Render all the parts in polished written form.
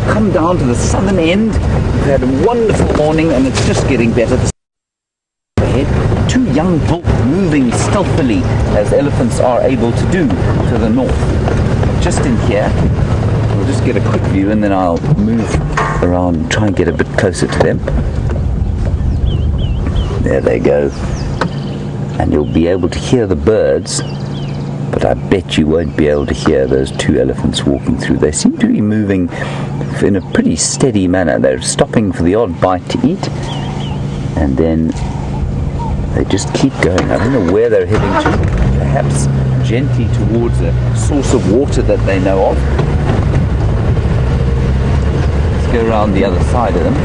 come down to the southern end. We've had a wonderful morning and it's just getting better. Ahead, two young bulls moving stealthily as elephants are able to do to the north. Just in here, we'll just get a quick view and then I'll move around and try and get a bit closer to them. There they go. And you'll be able to hear the birds, but I bet you won't be able to hear those two elephants walking through. They seem to be moving in a pretty steady manner. They're stopping for the odd bite to eat, and then they just keep going. I don't know where they're heading to. Perhaps gently towards a source of water that they know of. Let's go around the other side of them.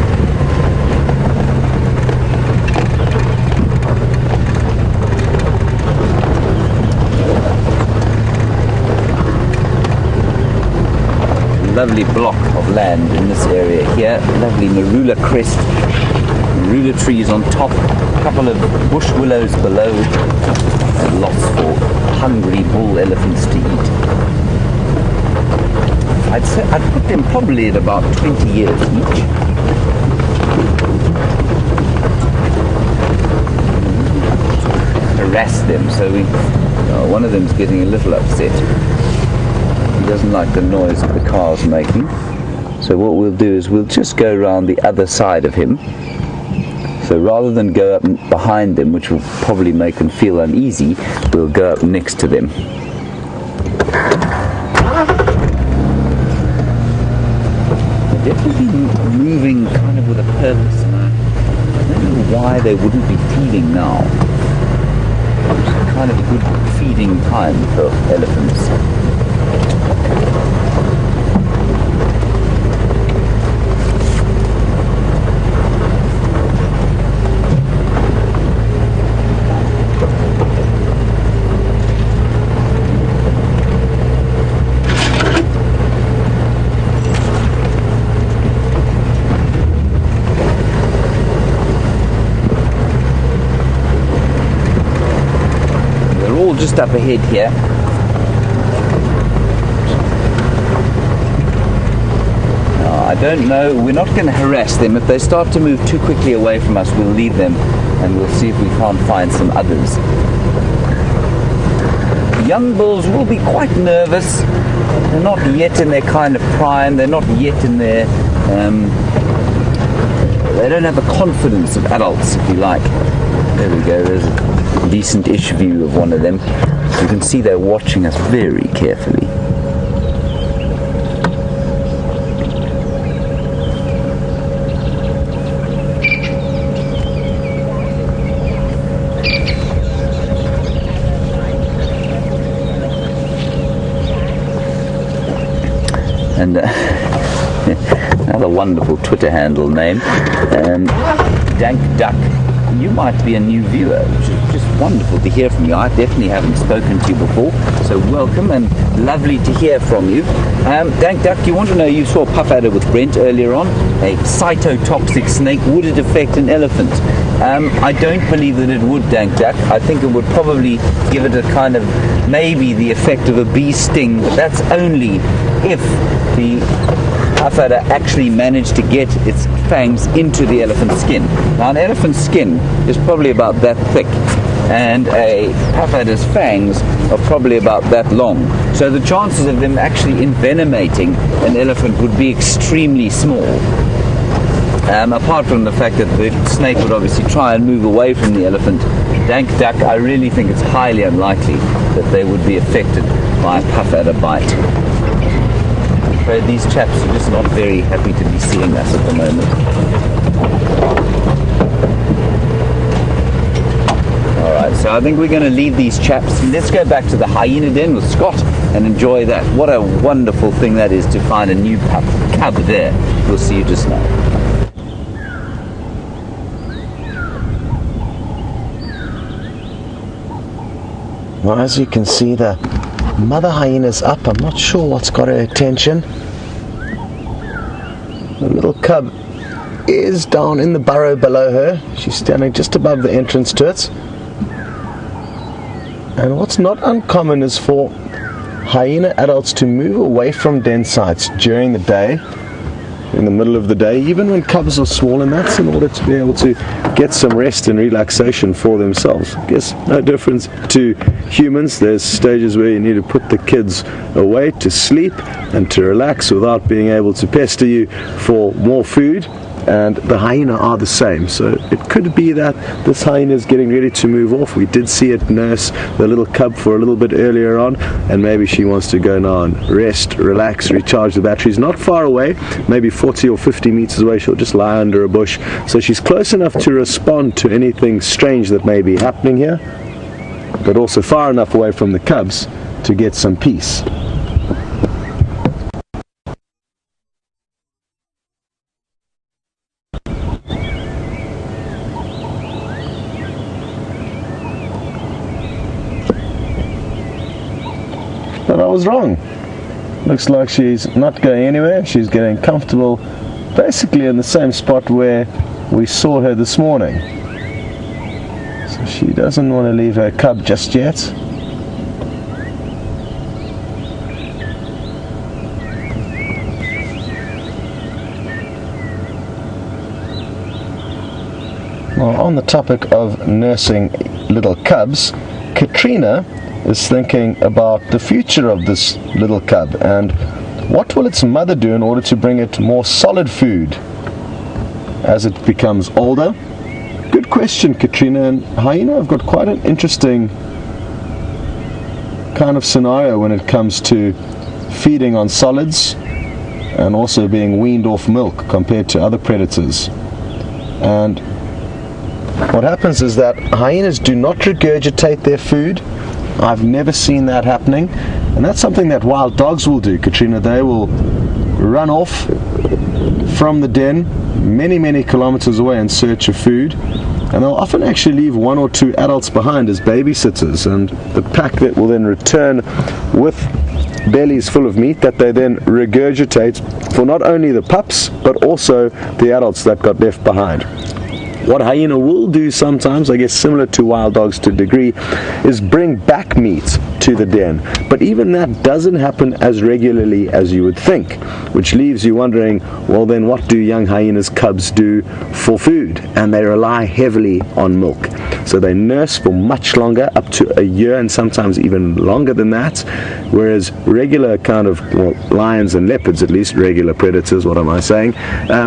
Lovely block of land in this area here. Lovely marula crest, marula trees on top, a couple of bush willows below, and lots for hungry bull elephants to eat. I'd say I'd put them probably at about 20 years each. Harass them, so one of them's getting a little upset. He doesn't like the noise that the car's making. So what we'll do is we'll just go around the other side of him. So rather than go up behind them, which will probably make them feel uneasy, we'll go up next to them. They're definitely moving kind of with a purpose. I don't know why they wouldn't be feeding now. It's kind of a good feeding time for elephants. Just up ahead here. I don't know, we're not going to harass them. If they start to move too quickly away from us, we'll leave them and we'll see if we can't find some others. The young bulls will be quite nervous. They're not yet in their kind of prime. They're not yet in their they don't have the confidence of adults, if you like. There we go, there's a decent-ish view of one of them. You can see they're watching us very carefully. And another wonderful Twitter handle name, Dank Duck. You might be a new viewer, which is just wonderful to hear from you. I definitely haven't spoken to you before, so welcome and lovely to hear from you. Dank Duck, you want to know, you saw Puff Adder with Brent earlier on, a cytotoxic snake. Would it affect an elephant? I don't believe that it would, Dank Duck. I think it would probably give it a kind of, maybe the effect of a bee sting, but that's only if the Puff Adder actually managed to get its fangs into the elephant's skin. Now an elephant's skin is probably about that thick, and a Puff Adder's fangs are probably about that long. So the chances of them actually envenomating an elephant would be extremely small. Apart from the fact that the snake would obviously try and move away from the elephant, Dank Duck, I really think it's highly unlikely that they would be affected by a Puff Adder bite. These chaps are just not very happy to be seeing us at the moment. Alright, so I think we're going to leave these chaps. Let's go back to the hyena den with Scott and enjoy that. What a wonderful thing that is to find a new cub there. We'll see you just now. Well, as you can see, the mother hyena's up. I'm not sure what's got her attention. The little cub is down in the burrow below her. She's standing just above the entrance to it. And what's not uncommon is for hyena adults to move away from den sites during the day in the middle of the day, even when cubs are small, and that's in order to be able to get some rest and relaxation for themselves. I guess no difference to humans. There's stages where you need to put the kids away to sleep and to relax without being able to pester you for more food. And the hyena are the same. So it could be that this hyena is getting ready to move off. We did see it nurse the little cub for a little bit earlier on, and maybe she wants to go now and rest, relax, recharge the batteries. Not far away, maybe 40 or 50 meters away. She'll just lie under a bush. So she's close enough to respond to anything strange that may be happening here, but also far enough away from the cubs to get some peace. But I was wrong. Looks like she's not going anywhere. She's getting comfortable basically in the same spot where we saw her this morning. So she doesn't want to leave her cub just yet. Well, on the topic of nursing little cubs, Katrina is thinking about the future of this little cub and what will its mother do in order to bring it more solid food as it becomes older. Good question, Katrina. And hyena have got quite an interesting kind of scenario when it comes to feeding on solids and also being weaned off milk compared to other predators. And what happens is that hyenas do not regurgitate their food. I've never seen that happening, and that's something that wild dogs will do, Katrina. They will run off from the den many kilometers away in search of food, and they'll often actually leave 1 or 2 adults behind as babysitters, and the pack that will then return with bellies full of meat that they then regurgitate for not only the pups but also the adults that got left behind. What hyena will do sometimes, I guess similar to wild dogs to a degree, is bring back meat to the den. But even that doesn't happen as regularly as you would think, which leaves you wondering, well then what do young hyenas' cubs do for food? And they rely heavily on milk. So they nurse for much longer, up to a year and sometimes even longer than that, whereas regular kind of, well, lions and leopards, at least regular predators, what am I saying?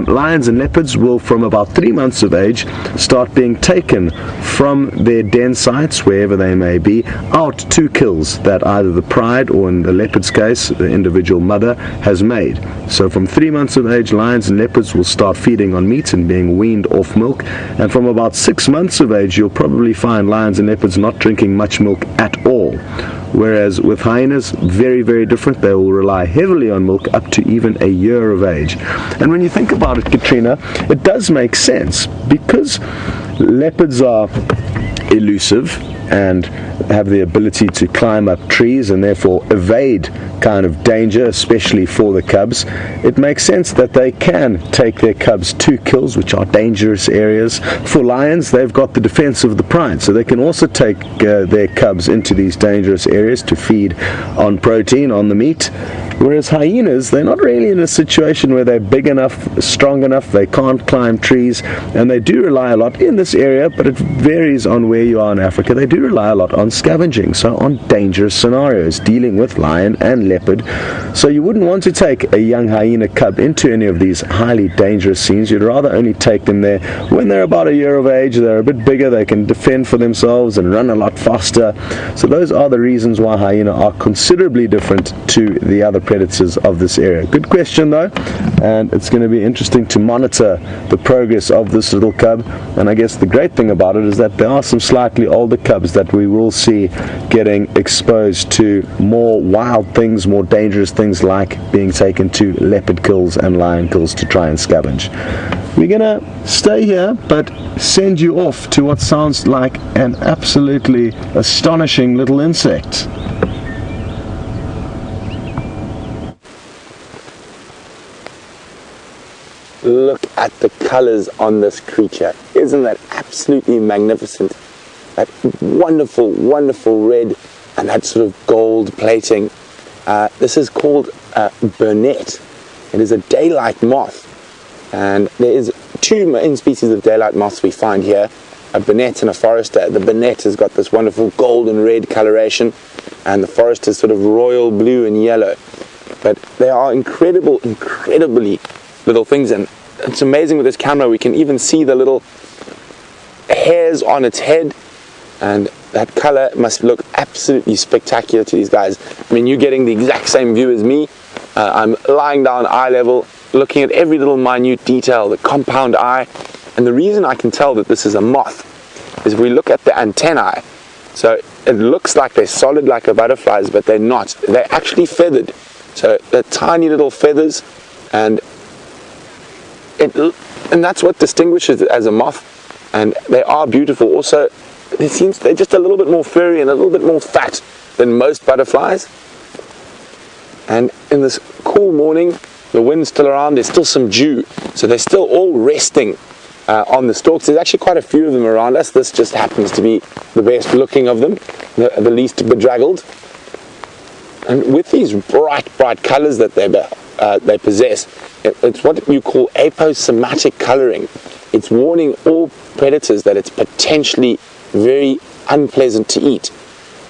Lions and leopards will from about 3 months of age start being taken from their den sites, wherever they may be, out to kills that either the pride or in the leopard's case, the individual mother has made. So from 3 months of age, lions and leopards will start feeding on meat and being weaned off milk, and from about 6 months of age you'll probably find lions and leopards not drinking much milk at all. Whereas with hyenas, very different. They will rely heavily on milk up to even a year of age. And when you think about it, Katrina, it does make sense, because leopards are elusive and have the ability to climb up trees and therefore evade kind of danger, especially for the cubs. It makes sense that they can take their cubs to kills, which are dangerous areas. For lions, they've got the defense of the pride, so they can also take their cubs into these dangerous areas to feed on protein, on the meat. Whereas hyenas, they're not really in a situation where they're big enough, strong enough, they can't climb trees, and they do rely a lot in this area, but it varies on where you are in Africa. They do rely a lot on scavenging, so on dangerous scenarios, dealing with lion and leopard. So you wouldn't want to take a young hyena cub into any of these highly dangerous scenes. You'd rather only take them there when they're about a year of age. They're a bit bigger, they can defend for themselves and run a lot faster. So those are the reasons why hyena are considerably different to the other predators of this area. Good question though, and it's going to be interesting to monitor the progress of this little cub. And I guess the great thing about it is that there are some slightly older cubs that we will see getting exposed to more wild things, more dangerous things, like being taken to leopard kills and lion kills to try and scavenge. We're gonna stay here but send you off to what sounds like an absolutely astonishing little insect. Look at the colors on this creature. Isn't that absolutely magnificent? That wonderful, wonderful red and that sort of gold plating. This is called Burnett. It is a daylight moth. And there is two main species of daylight moths we find here, a bonnet and a forester. The bonnet has got this wonderful golden red coloration, and the forester is sort of royal blue and yellow. But they are incredibly little things, and it's amazing with this camera we can even see the little hairs on its head, and that color must look absolutely spectacular to these guys. I mean, you're getting the exact same view as me. I'm lying down eye level, looking at every little minute detail, the compound eye. And the reason I can tell that this is a moth is if we look at the antennae. So it looks like they're solid like a butterfly's, but they're not. They're actually feathered. So they're tiny little feathers, and that's what distinguishes it as a moth. And they are beautiful. Also, they're just a little bit more furry and a little bit more fat than most butterflies. And in this cool morning, the wind's still around, there's still some dew, so they're still all resting on the stalks. There's actually quite a few of them around us. This just happens to be the best looking of them, the least bedraggled. And with these bright colors that they possess, it's what you call aposematic coloring. It's warning all predators that it's potentially very unpleasant to eat.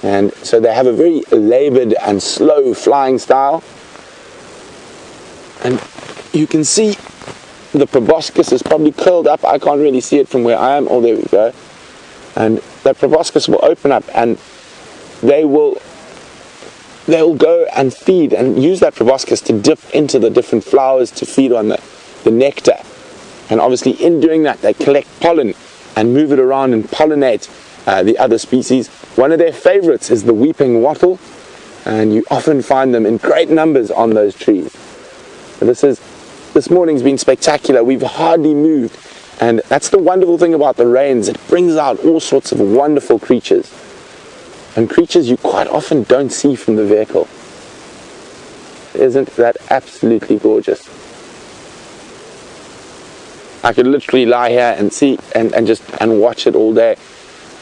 And so they have a very labored and slow flying style. And you can see the proboscis is probably curled up. I can't really see it from where I am. Oh, there we go. And that proboscis will open up, and they'll go and feed and use that proboscis to dip into the different flowers to feed on the nectar. And obviously in doing that, they collect pollen and move it around and pollinate the other species. One of their favorites is the weeping wattle, and you often find them in great numbers on those trees. So this morning's been spectacular. We've hardly moved, and that's the wonderful thing about the rains. It brings out all sorts of wonderful creatures, and creatures you quite often don't see from the vehicle. Isn't that absolutely gorgeous? I could literally lie here and see and watch it all day.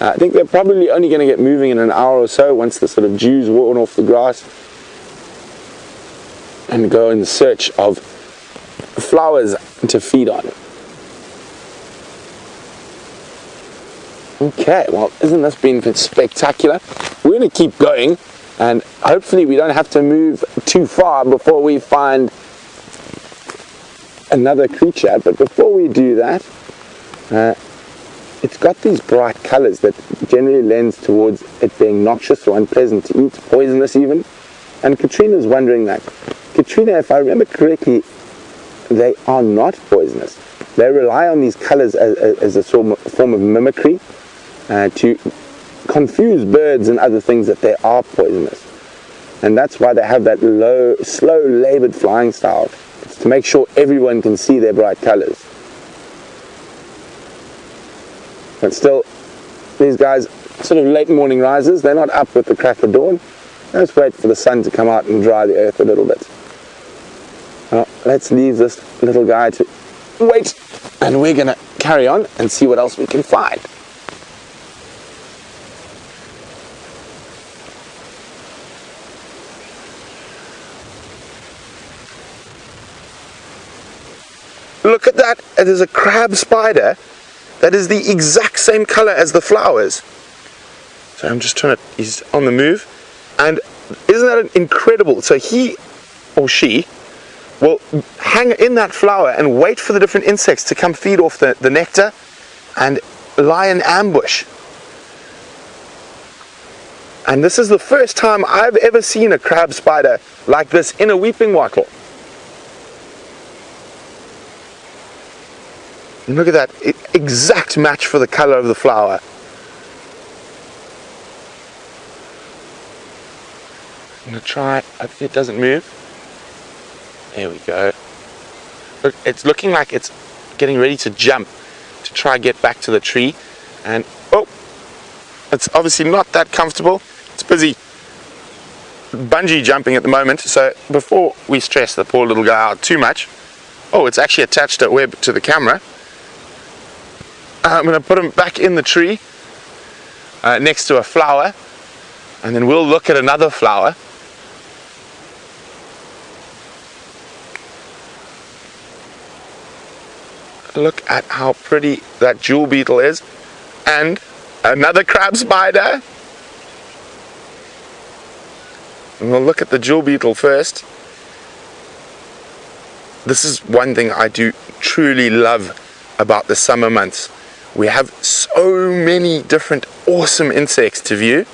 I think they're probably only going to get moving in an hour or so once the sort of dew's worn off the grass, and go in search of flowers to feed on. Okay, well, isn't this been spectacular? We're going to keep going, and hopefully we don't have to move too far before we find another creature. But before we do that, it's got these bright colors that generally lends towards it being noxious or unpleasant to eat, poisonous even. And Katrina's wondering that. Katrina, if I remember correctly, they are not poisonous. They rely on these colors as a form of mimicry to confuse birds and other things that they are poisonous. And that's why they have that low, slow, labored flying style. It's to make sure everyone can see their bright colors. But still, these guys, sort of late morning risers, they're not up with the crack of dawn. Let's wait for the sun to come out and dry the earth a little bit. Well, let's leave this little guy to wait, and we're going to carry on and see what else we can find. Look at that, it is a crab spider that is the exact same color as the flowers. So I'm just trying to, he's on the move, and isn't that incredible? So he or she will hang in that flower and wait for the different insects to come feed off the nectar and lie in ambush. And this is the first time I've ever seen a crab spider like this in a weeping wattle. And look at that, exact match for the color of the flower. I'm going to try, hopefully it doesn't move. There we go. Look, it's looking like it's getting ready to jump to try and get back to the tree. And, oh, it's obviously not that comfortable. It's busy bungee jumping at the moment. So before we stress the poor little guy out too much, oh, it's actually attached a web to the camera. I'm going to put him back in the tree next to a flower, and then we'll look at another flower. Look at how pretty that jewel beetle is. And another crab spider. And we'll look at the jewel beetle first. This is one thing I do truly love about the summer months. We have so many different awesome insects to view.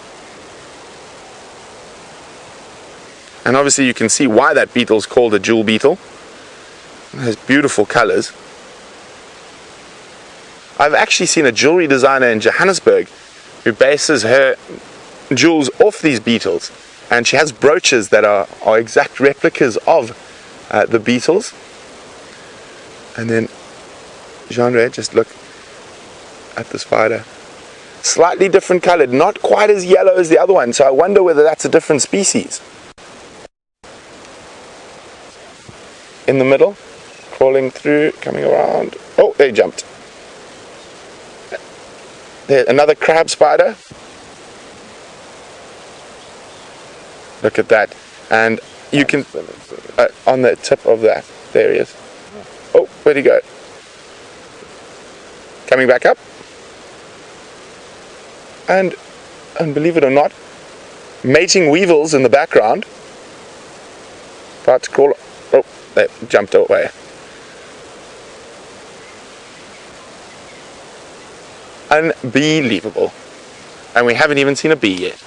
And obviously you can see why that beetle is called a jewel beetle. It has beautiful colors. I've actually seen a jewelry designer in Johannesburg who bases her jewels off these beetles. And she has brooches that are exact replicas of the beetles. And then, Genre, just look at the spider. Slightly different colored, not quite as yellow as the other one, so I wonder whether that's a different species. In the middle, crawling through, coming around. Oh, they jumped. There, another crab spider. Look at that. And you can, on the tip of that, there he is. Oh, where'd he go? Coming back up. And believe it or not, mating weevils in the background. About to crawl. Oh, they jumped away. Unbelievable. And we haven't even seen a bee yet.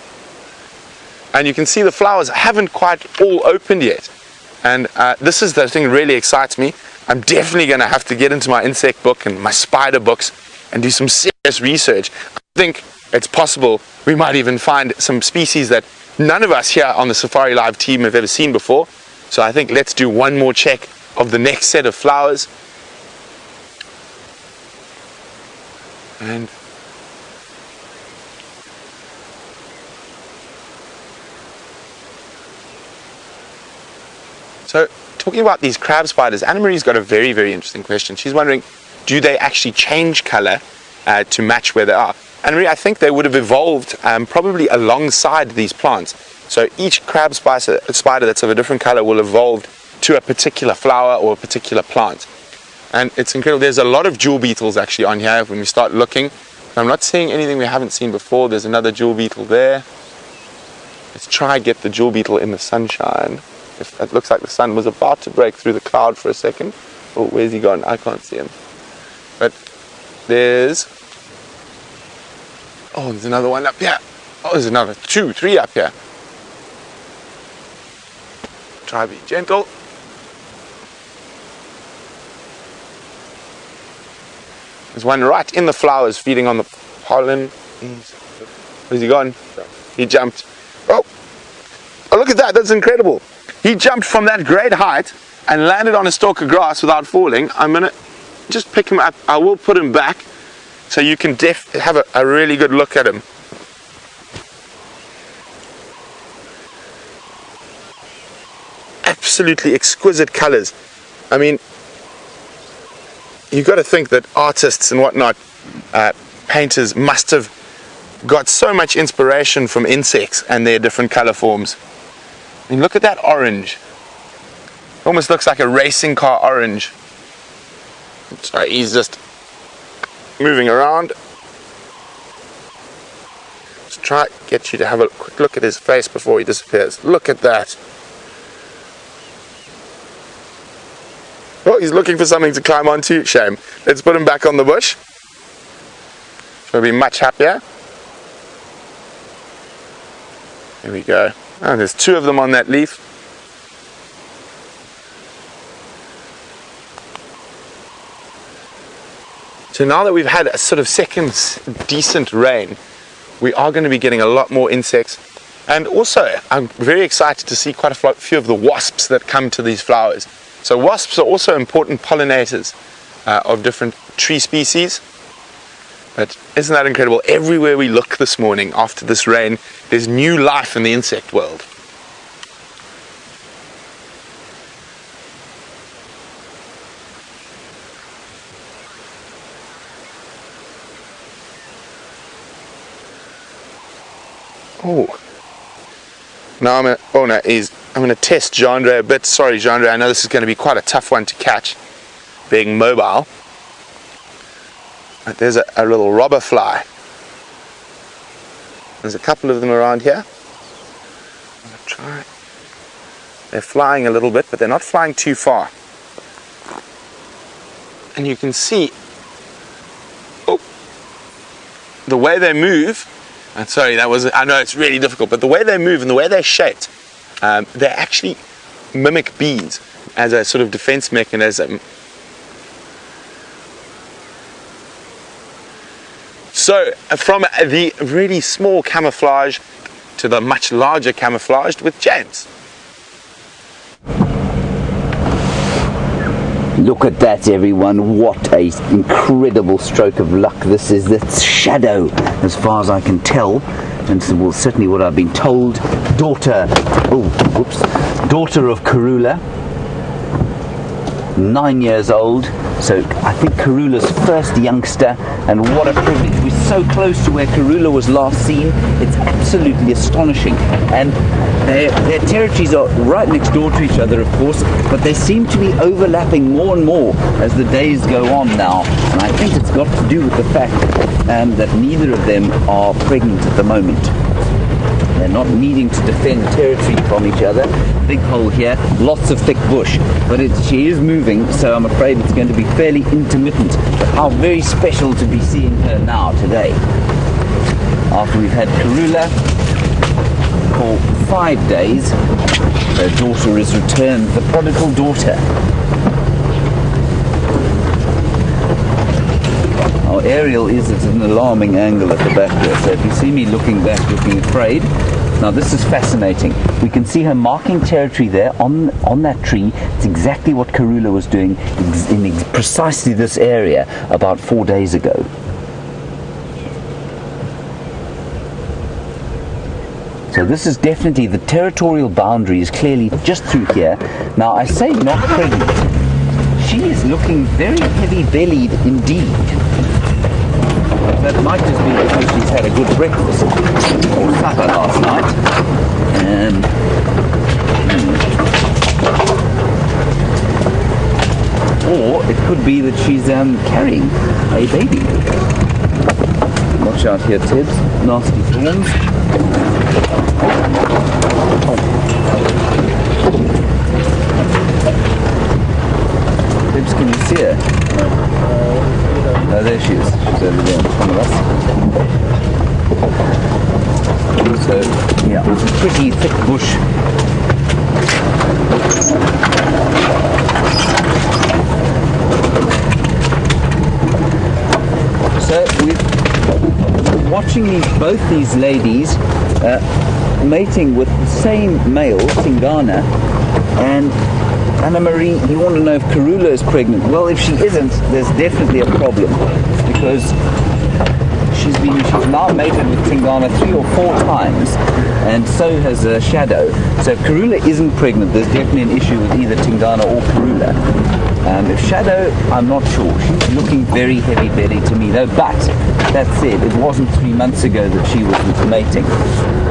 And you can see the flowers haven't quite all opened yet. And this is the thing that really excites me. I'm definitely going to have to get into my insect book and my spider books and do some serious research. I think it's possible we might even find some species that none of us here on the Safari Live team have ever seen before. So I think let's do one more check of the next set of flowers. And so, talking about these crab spiders, Anna-Marie's got a very, very interesting question. She's wondering, do they actually change color to match where they are? Anna-Marie, I think they would have evolved probably alongside these plants. So each crab spider that's of a different color will evolve to a particular flower or a particular plant. And it's incredible. There's a lot of jewel beetles actually on here when we start looking. I'm not seeing anything we haven't seen before. There's another jewel beetle there. Let's try and get the jewel beetle in the sunshine. It looks like the sun was about to break through the cloud for a second. Oh, where's he gone? I can't see him. But there's another one up here. Oh, there's another 2, 3 up here. Try to be gentle. There's one right in the flowers feeding on the pollen. Where's he gone? He jumped. Oh, look at that. That's incredible. He jumped from that great height and landed on a stalk of grass without falling. I'm going to just pick him up. I will put him back so you can have a really good look at him. Absolutely exquisite colors. I mean, you've got to think that artists and whatnot, painters must have got so much inspiration from insects and their different color forms. I mean, look at that orange. It almost looks like a racing car orange. Sorry, he's just moving around. Let's try to get you to have a quick look at his face before he disappears. Look at that. Oh, he's looking for something to climb onto. Shame. Let's put him back on the bush. He'll be much happier. There we go. Oh, there's 2 of them on that leaf. So now that we've had a sort of second decent rain, we are going to be getting a lot more insects. And also, I'm very excited to see quite a few of the wasps that come to these flowers. So wasps are also important pollinators of different tree species. But isn't that incredible? Everywhere we look this morning after this rain, there's new life in the insect world. Oh. Now I'm going to test Genre a bit. Sorry, Genre, I know this is going to be quite a tough one to catch, being mobile. There's a little robber fly. There's a couple of them around here. I'm gonna try. They're flying a little bit, but they're not flying too far. And you can see, oh, the way they move. And sorry, I know it's really difficult, but the way they move and the way they're shaped, they actually mimic bees as a sort of defense mechanism. So from the really small camouflage to the much larger camouflaged with James. Look at that, everyone. What a incredible stroke of luck this is. That's Shadow, as far as I can tell. And so, well, certainly what I've been told. Daughter of Karula. 9 years old. So I think Karula's first youngster, and what a privilege. We're so close to where Karula was last seen. It's absolutely astonishing. And their territories are right next door to each other, of course, but they seem to be overlapping more and more as the days go on now. And I think it's got to do with the fact that neither of them are pregnant at the moment. They're not needing to defend territory from each other. Big hole here, lots of thick bush, but she is moving, so I'm afraid it's going to be fairly intermittent. But how very special to be seeing her now today. After we've had Karula for 5 days, her daughter is returned, the prodigal daughter. Our aerial is at an alarming angle at the back there, so if you see me looking back, looking afraid. Now this is fascinating. We can see her marking territory there on that tree. It's exactly what Karula was doing in precisely this area about 4 days ago. So this is definitely, the territorial boundary is clearly just through here. Now I say not pregnant. She is looking very heavy-bellied indeed. That might just be because she's had a good breakfast or supper last night. Or it could be that she's carrying a baby. Watch out here, Tibbs. Nasty thorns. Tibbs, can you see her? Oh, there she is. She's over there in front of us. So, yeah, it's a pretty thick bush. So we're watching both these ladies mating with the same male, Tingana, and Anna-Marie, you want to know if Karula is pregnant? Well, if she isn't, there's definitely a problem, because she's now mated with Tingana 3 or 4 times, and so has Shadow. So if Karula isn't pregnant, there's definitely an issue with either Tingana or Karula. If Shadow, I'm not sure. She's looking very heavy-bellied to me, though. But that said, it wasn't 3 months ago that she was mating.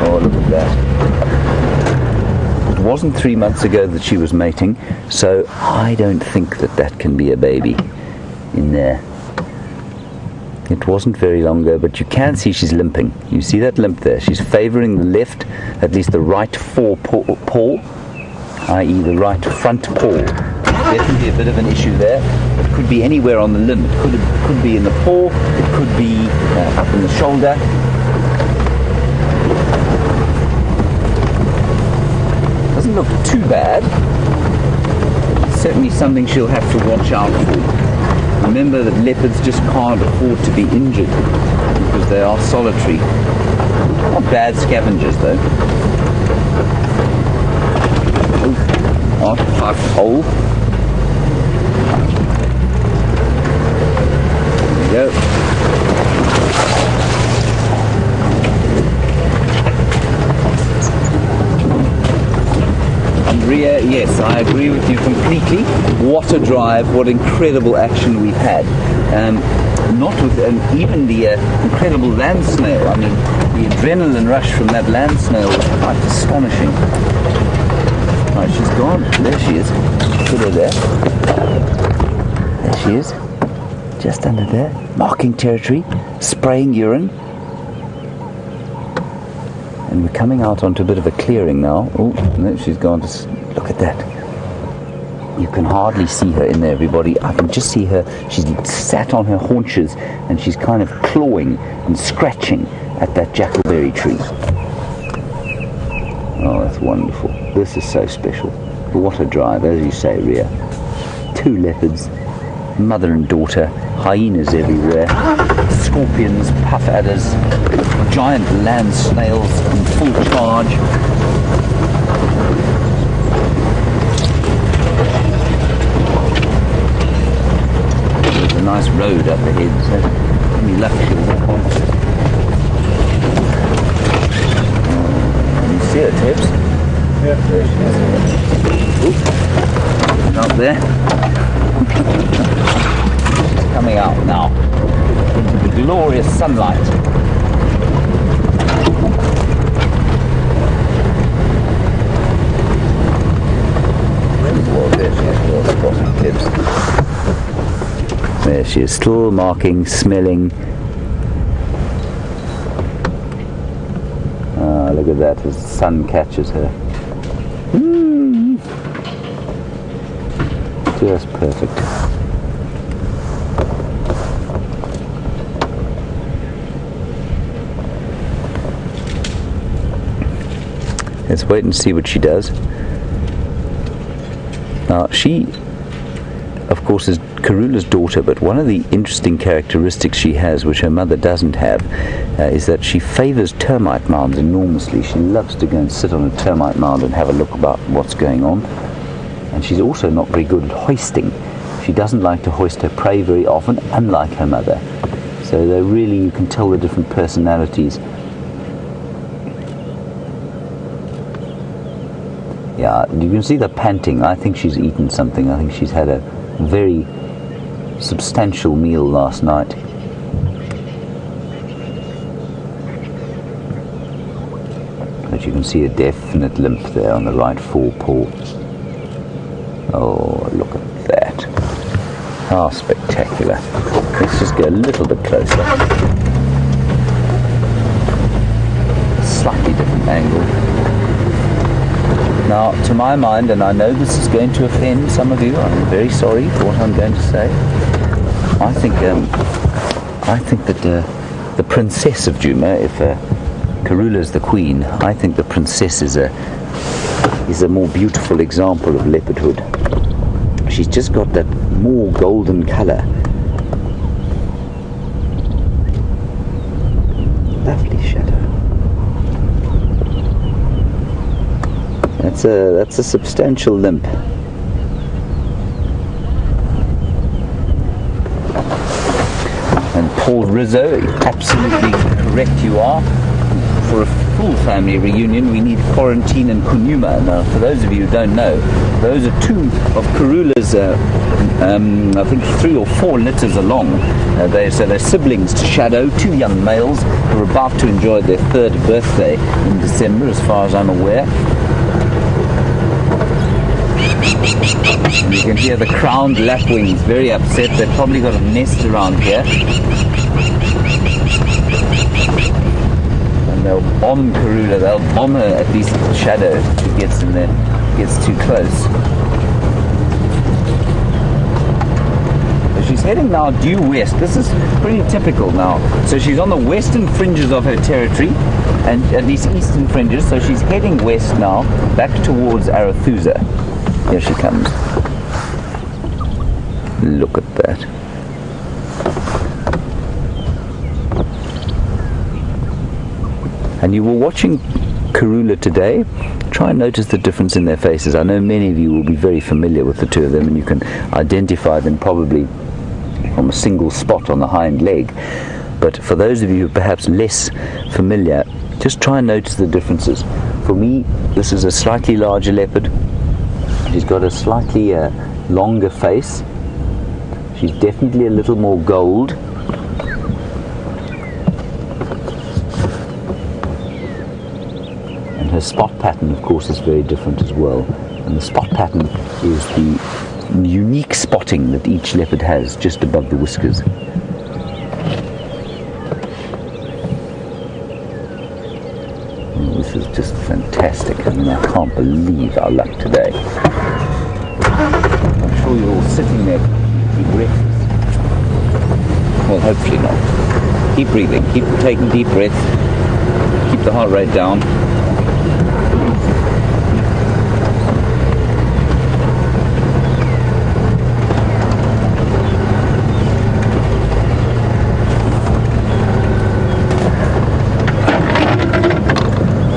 Oh, look at that. It wasn't 3 months ago that she was mating, so I don't think that can be a baby in there. It wasn't very long ago, but you can see she's limping. You see that limp there? She's favouring the left, at least the right paw, i.e. the right front paw. Definitely a bit of an issue there. It could be anywhere on the limb. It could be in the paw, it could be up in the shoulder. Doesn't look too bad. Certainly something she'll have to watch out for. Remember that leopards just can't afford to be injured because they are solitary. Not bad scavengers though. Archetype hole. There we go. Ria, yes, I agree with you completely. What a drive, what incredible action we've had. Not with even the incredible land snail. I mean, the adrenaline rush from that land snail was quite astonishing. Right, she's gone. There she is. Put her there. There she is. just under there, marking territory, spraying urine. And we're coming out onto a bit of a clearing now. Oh, no, she's gone to... Look at that. You can hardly see her in there, everybody. I can just see her. She's sat on her haunches and she's kind of clawing and scratching at that jackalberry tree. Oh, that's wonderful. This is so special. What a drive, as you say, Rhea. 2 leopards, mother and daughter, hyenas everywhere, scorpions, puff adders, giant land snails in full charge. There's a nice road up ahead, so any luck she'll walk on. You see her, Tibbs? Yeah. There she is. Oop. Not there. She's coming out now into the glorious sunlight. Well, there she is. Well spotted, Tibbs. There she is, still marking, smelling. Ah, look at that as the sun catches her. Just perfect. Let's wait and see what she does. Now, she, of course, is Karula's daughter, but one of the interesting characteristics she has, which her mother doesn't have, is that she favors termite mounds enormously. She loves to go and sit on a termite mound and have a look about what's going on. And she's also not very good at hoisting. She doesn't like to hoist her prey very often, unlike her mother. So they're really, you can tell the different personalities. Yeah, you can see the panting. I think she's eaten something. I think she's had a very substantial meal last night. But you can see a definite limp there on the right forepaw. Oh, look at that. How spectacular. Let's just go a little bit closer. Slightly different angle. Now, to my mind, and I know this is going to offend some of you, I'm very sorry for what I'm going to say. I think that the princess of Djuma, if Karula's the queen, I think the princess is a more beautiful example of leopardhood. She's just got that more golden colour. Lovely shadow. That's a substantial limp. And Paul Rizzo, absolutely correct you are. For a full family reunion, we need quarantine and kunuma. Now, for those of you who don't know, those are 2 of Karula's, I think 3 or 4 litters along. So they're siblings to Shadow, 2 young males who are about to enjoy their 3rd birthday in December, as far as I'm aware. And you can hear the crowned lapwings very upset. They've probably got a nest around here. And they'll bomb Karula, they'll bomb her, at least Shadow, if she gets in there, gets too close. So she's heading now due west. This is pretty typical now. So she's on the western fringes of her territory, and at least eastern fringes, so she's heading west now, back towards Arathusa. Here she comes. Look at that. And you were watching Karula today. Try and notice the difference in their faces. I know many of you will be very familiar with the 2 of them, and you can identify them probably from a single spot on the hind leg. But for those of you who are perhaps less familiar, just try and notice the differences. For me, this is a slightly larger leopard. She's got a slightly longer face. She's definitely a little more gold. And her spot pattern, of course, is very different as well. And the spot pattern is the unique spotting that each leopard has just above the whiskers. Oh, this is just fantastic. I mean, I can't believe our luck today. I'm sure you're all sitting there deep breaths. Well, hopefully not. Keep breathing, keep taking deep breaths, keep the heart rate down.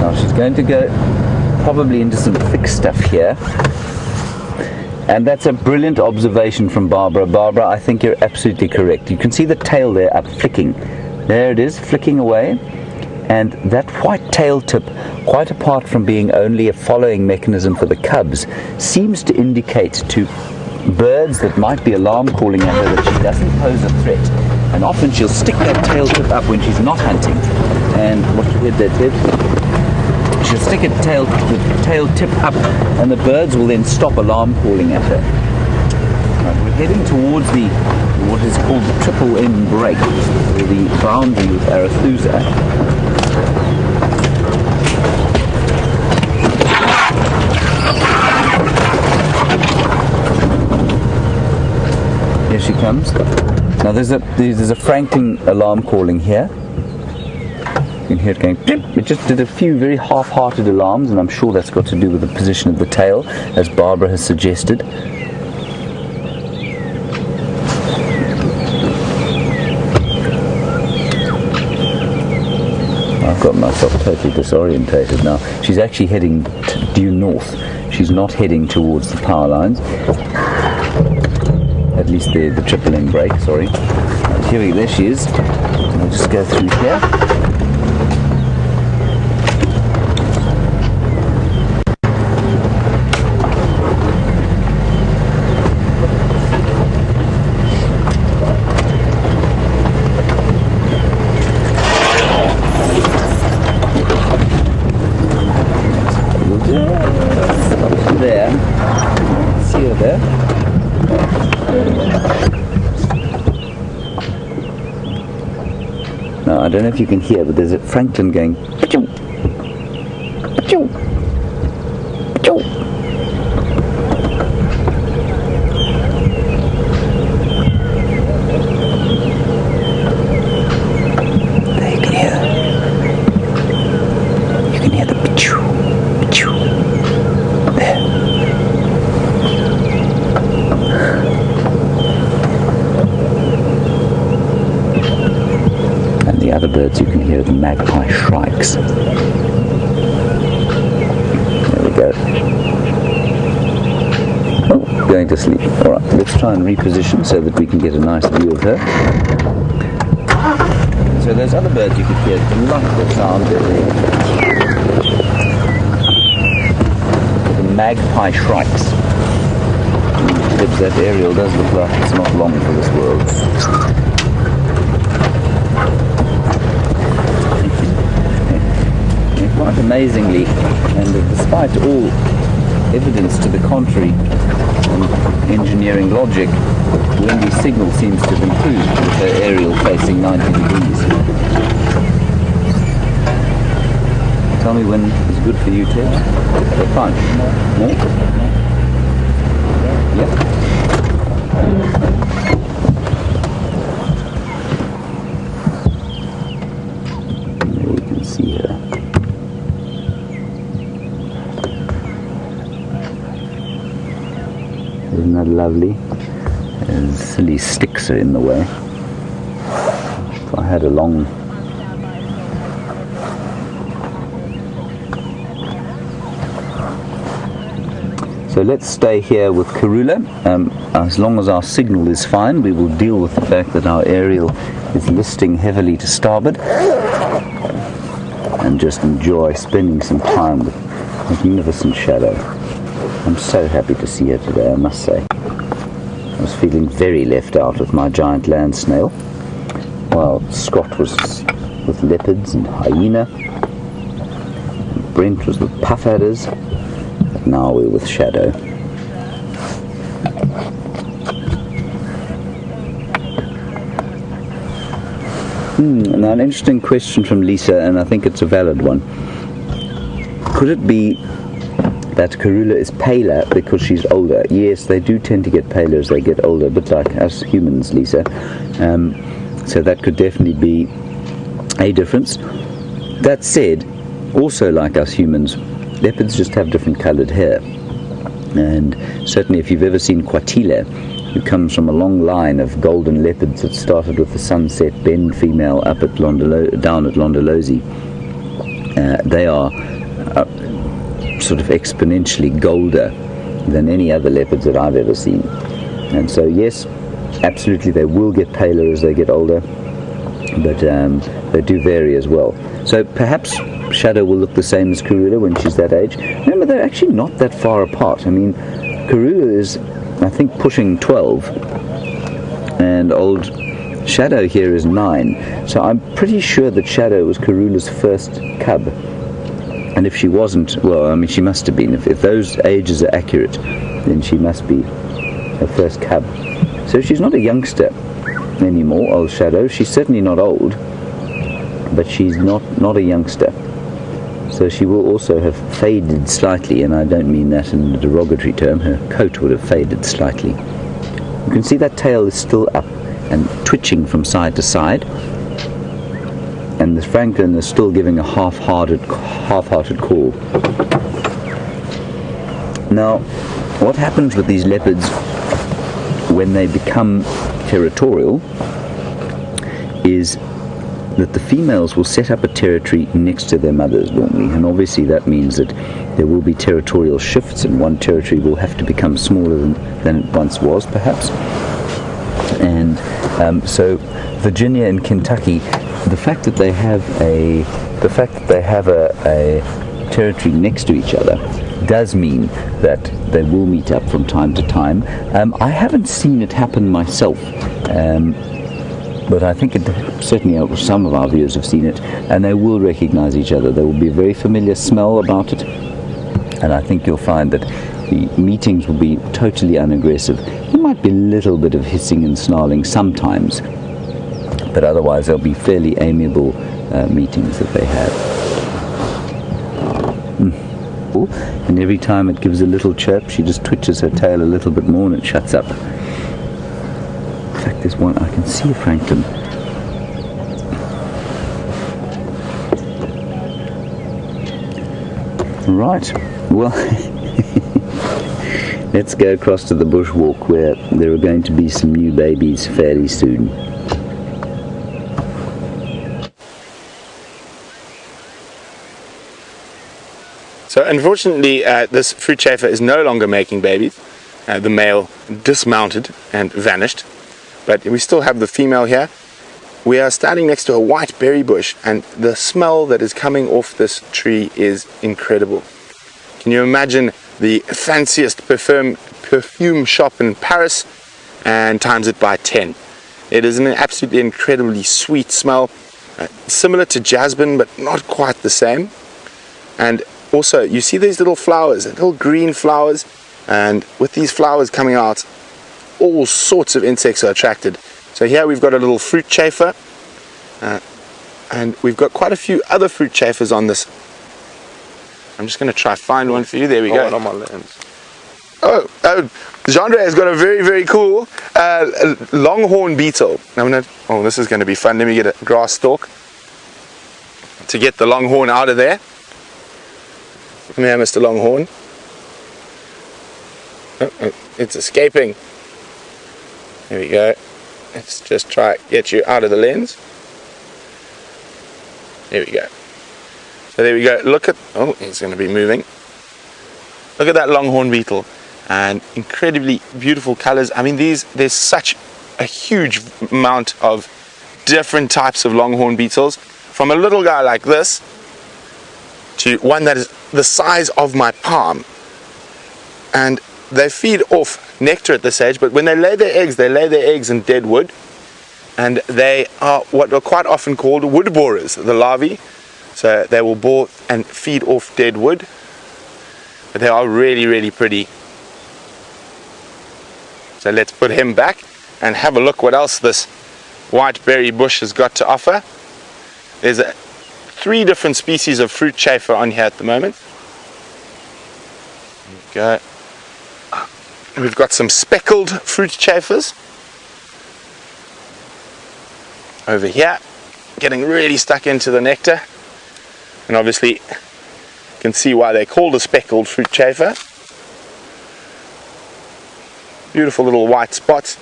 Now she's going to go probably into some thick stuff here. And that's a brilliant observation from Barbara. Barbara, I think you're absolutely correct. You can see the tail there up flicking. There it is, flicking away. And that white tail tip, quite apart from being only a following mechanism for the cubs, seems to indicate to birds that might be alarm calling at her that she doesn't pose a threat. And often she'll stick that tail tip up when she's not hunting. And what you heard that did? She'll stick the tail tip up, and the birds will then stop alarm calling at her. Right, we're heading towards what is called the triple M break, or the boundary with Arathusa. Here she comes. Now there's a Franklin alarm calling here. You can hear it going. It just did a few very half-hearted alarms, and I'm sure that's got to do with the position of the tail, as Barbara has suggested. I've got myself totally disorientated now. She's actually heading due north. She's not heading towards the power lines. At least the triple M break, sorry. There she is. I'll just go through here. There. See her there? Now, I don't know if you can hear, but there's a Franklin going. Achoo! Achoo! Achoo! There you can hear. You can hear the achoo! Achoo! There. And the other birds, you can hear the magpie shrikes. There we go. Oh, going to sleep. Alright, let's try and reposition so that we can get a nice view of her. So those other birds you could hear, delightful sound. The magpie shrikes. That aerial does look like it's not long for this world. Quite amazingly, and despite all evidence to the contrary and engineering logic, Wendy's signal seems to have improved with her aerial facing 90 degrees. Tell me when is good for you, Ted? Okay, fine. More? Yeah. There you can see her. Isn't that lovely? And silly sticks are in the way. If I had a long... So let's stay here with Karula. As long as our signal is fine, we will deal with the fact that our aerial is listing heavily to starboard and just enjoy spending some time with magnificent Shadow. I'm so happy to see her today, I must say. I was feeling very left out with my giant land snail, while Scott was with leopards and hyena, and Brent was with puff adders, but now we're with Shadow. Now, an interesting question from Lisa, and I think it's a valid one. Could it be that Karula is paler because she's older? Yes, they do tend to get paler as they get older, a bit like us humans, Lisa. So that could definitely be a difference. That said, also like us humans, leopards just have different coloured hair. And certainly if you've ever seen Kwatile, who comes from a long line of golden leopards that started with the Sunset Bend female up at down at Londolozi, they are sort of exponentially golder than any other leopards that I've ever seen. And so yes, absolutely they will get paler as they get older, but they do vary as well. So perhaps Shadow will look the same as Karula when she's that age. Remember, they're actually not that far apart. I mean, Karula is, I think, pushing 12, and old Shadow here is 9. So I'm pretty sure that Shadow was Karula's first cub. And if she wasn't, well, I mean, she must have been. If those ages are accurate, then she must be her first cub. So she's not a youngster anymore, old Shadow. She's certainly not old, but she's not a youngster. So she will also have faded slightly, and I don't mean that in a derogatory term. Her coat would have faded slightly. You can see that tail is still up and twitching from side to side, and the francolin is still giving a half-hearted call. Now, what happens with these leopards when they become territorial is that the females will set up a territory next to their mothers normally, and obviously that means that there will be territorial shifts, and one territory will have to become smaller than it once was, perhaps. And so Virginia and Kentucky, the fact that they have a territory next to each other does mean that they will meet up from time to time. I haven't seen it happen myself, but I think certainly some of our viewers have seen it, and they will recognize each other. There will be a very familiar smell about it, and I think you'll find that the meetings will be totally unaggressive. There might be a little bit of hissing and snarling sometimes, but otherwise they'll be fairly amiable meetings that they have. And every time it gives a little chirp, she just twitches her tail a little bit more and it shuts up. In fact, there's one, I can see a francolin. Right, well, let's go across to the bushwalk where there are going to be some new babies fairly soon. So unfortunately, this fruit chafer is no longer making babies. The male dismounted and vanished, but we still have the female here. We are standing next to a white berry bush, and the smell that is coming off this tree is incredible. Can you imagine the fanciest perfume shop in Paris and times it by 10? It is an absolutely incredibly sweet smell, similar to jasmine but not quite the same. And also, you see these little flowers, little green flowers, and with these flowers coming out, all sorts of insects are attracted. So here we've got a little fruit chafer, and we've got quite a few other fruit chafers on this. I'm just going to try find one for you. There we go. On my lens. Oh, Jean-Andre has got a very, very cool longhorn beetle. Oh, this is going to be fun. Let me get a grass stalk to get the longhorn out of there. Come here, Mr. Longhorn. Oh, it's escaping. There we go. Let's just try get you out of the lens. There we go. So there we go. Look at, oh, it's going to be moving. Look at that longhorn beetle, and incredibly beautiful colors. I mean, there's such a huge amount of different types of longhorn beetles, from a little guy like this to one that is the size of my palm, and they feed off nectar at this age, but when they lay their eggs in dead wood, and they are what are quite often called wood borers, the larvae. So they will bore and feed off dead wood, but they are really, really pretty. So let's put him back and have a look what else this white berry bush has got to offer. There's 3 different species of fruit chafer on here at the moment. There we go. We've got some speckled fruit chafers over here, getting really stuck into the nectar, and obviously you can see why they're called a speckled fruit chafer. Beautiful little white spots.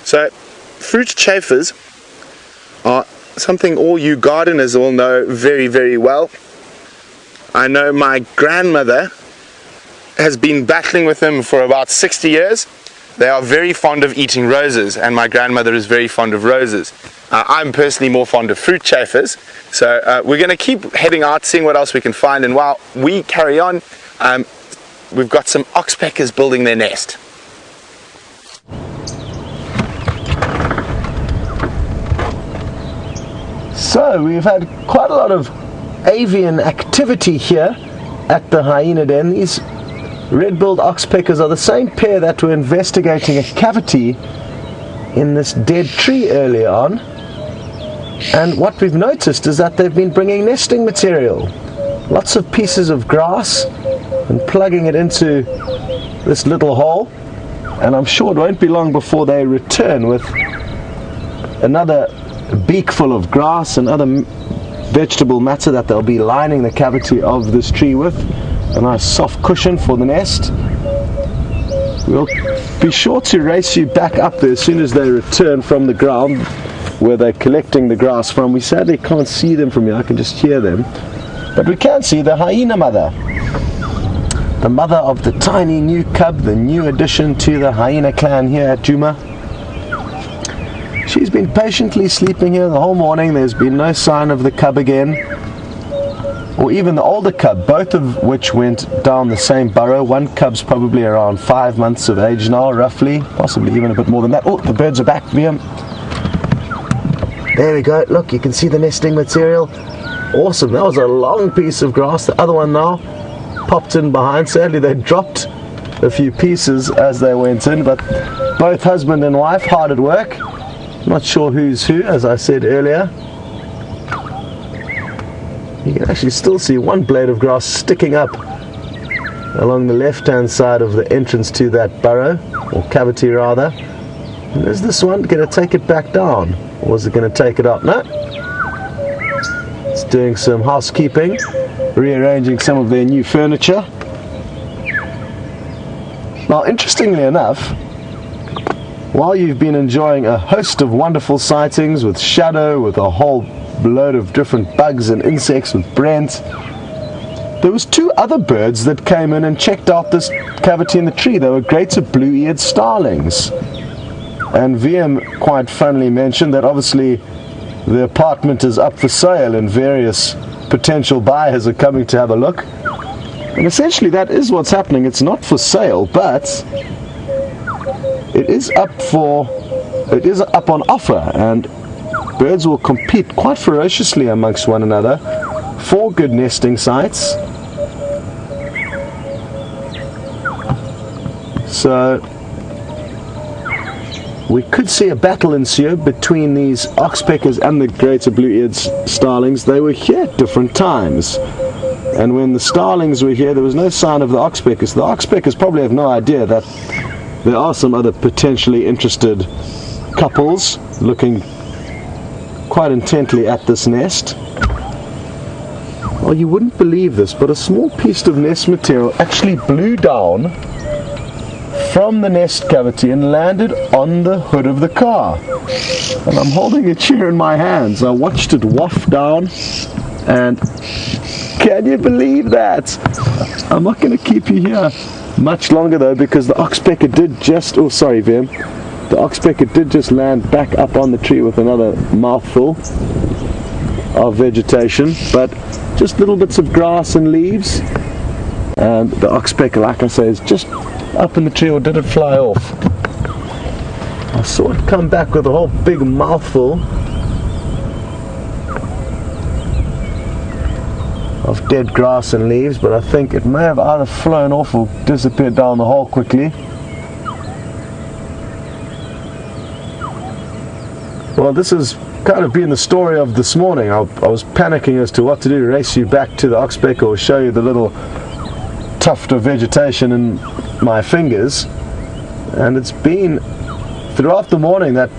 So fruit chafers are something all you gardeners will know very, very well. I know my grandmother has been battling with them for about 60 years. They are very fond of eating roses, and my grandmother is very fond of roses. I'm personally more fond of fruit chafers, so we're going to keep heading out, seeing what else we can find, and while we carry on, we've got some oxpeckers building their nest. So we've had quite a lot of avian activity here at the hyena den. These red-billed oxpeckers are the same pair that were investigating a cavity in this dead tree earlier on, and what we've noticed is that they've been bringing nesting material, lots of pieces of grass, and plugging it into this little hole, and I'm sure it won't be long before they return with another beak full of grass and other vegetable matter that they'll be lining the cavity of this tree with. A nice soft cushion for the nest. We'll be sure to race you back up there as soon as they return from the ground where they're collecting the grass from. We sadly can't see them from here, I can just hear them, but we can see the hyena mother, the mother of the tiny new cub, the new addition to the hyena clan here at Djuma. She's been patiently sleeping here the whole morning. There's been no sign of the cub again, or even the older cub, both of which went down the same burrow. One cub's probably around 5 months of age now, roughly, possibly even a bit more than that. Oh, the birds are back, Liam. There we go, look, you can see the nesting material. Awesome, that was a long piece of grass. The other one now popped in behind. Sadly, they dropped a few pieces as they went in, but both husband and wife hard at work. Not sure who's who, as I said earlier. You can actually still see one blade of grass sticking up along the left-hand side of the entrance to that burrow, or cavity rather. And is this one going to take it back down, or is it going to take it up? No. It's doing some housekeeping, rearranging some of their new furniture. Now, interestingly enough, while you've been enjoying a host of wonderful sightings with Shadow, with a whole load of different bugs and insects with Brent, there was 2 other birds that came in and checked out this cavity in the tree. They were greater blue-eared starlings, and VM quite funnily mentioned that obviously the apartment is up for sale and various potential buyers are coming to have a look, and essentially that is what's happening. It's not for sale, but it is up on offer, and birds will compete quite ferociously amongst one another for good nesting sites. So we could see a battle ensue between these oxpeckers and the greater blue-eared starlings. They were here at different times, and when the starlings were here there was no sign of the oxpeckers. The oxpeckers probably have no idea that there are some other potentially interested couples looking quite intently at this nest. Well, you wouldn't believe this, but a small piece of nest material actually blew down from the nest cavity and landed on the hood of the car. And I'm holding it here in my hands. I watched it waft down, and can you believe that? I'm not going to keep you here much longer though, because the oxpecker did just, oh sorry Vim, the oxpecker did just land back up on the tree with another mouthful of vegetation, but just little bits of grass and leaves, and the oxpecker, like I say, is just up in the tree. Or did it fly off? I saw it come back with a whole big mouthful of dead grass and leaves, but I think it may have either flown off or disappeared down the hole quickly. Well, Well, this has kind of been the story of this morning. I was panicking as to what to do, race you back to the oxpecker or show you the little tuft of vegetation in my fingers. And it's been throughout the morning that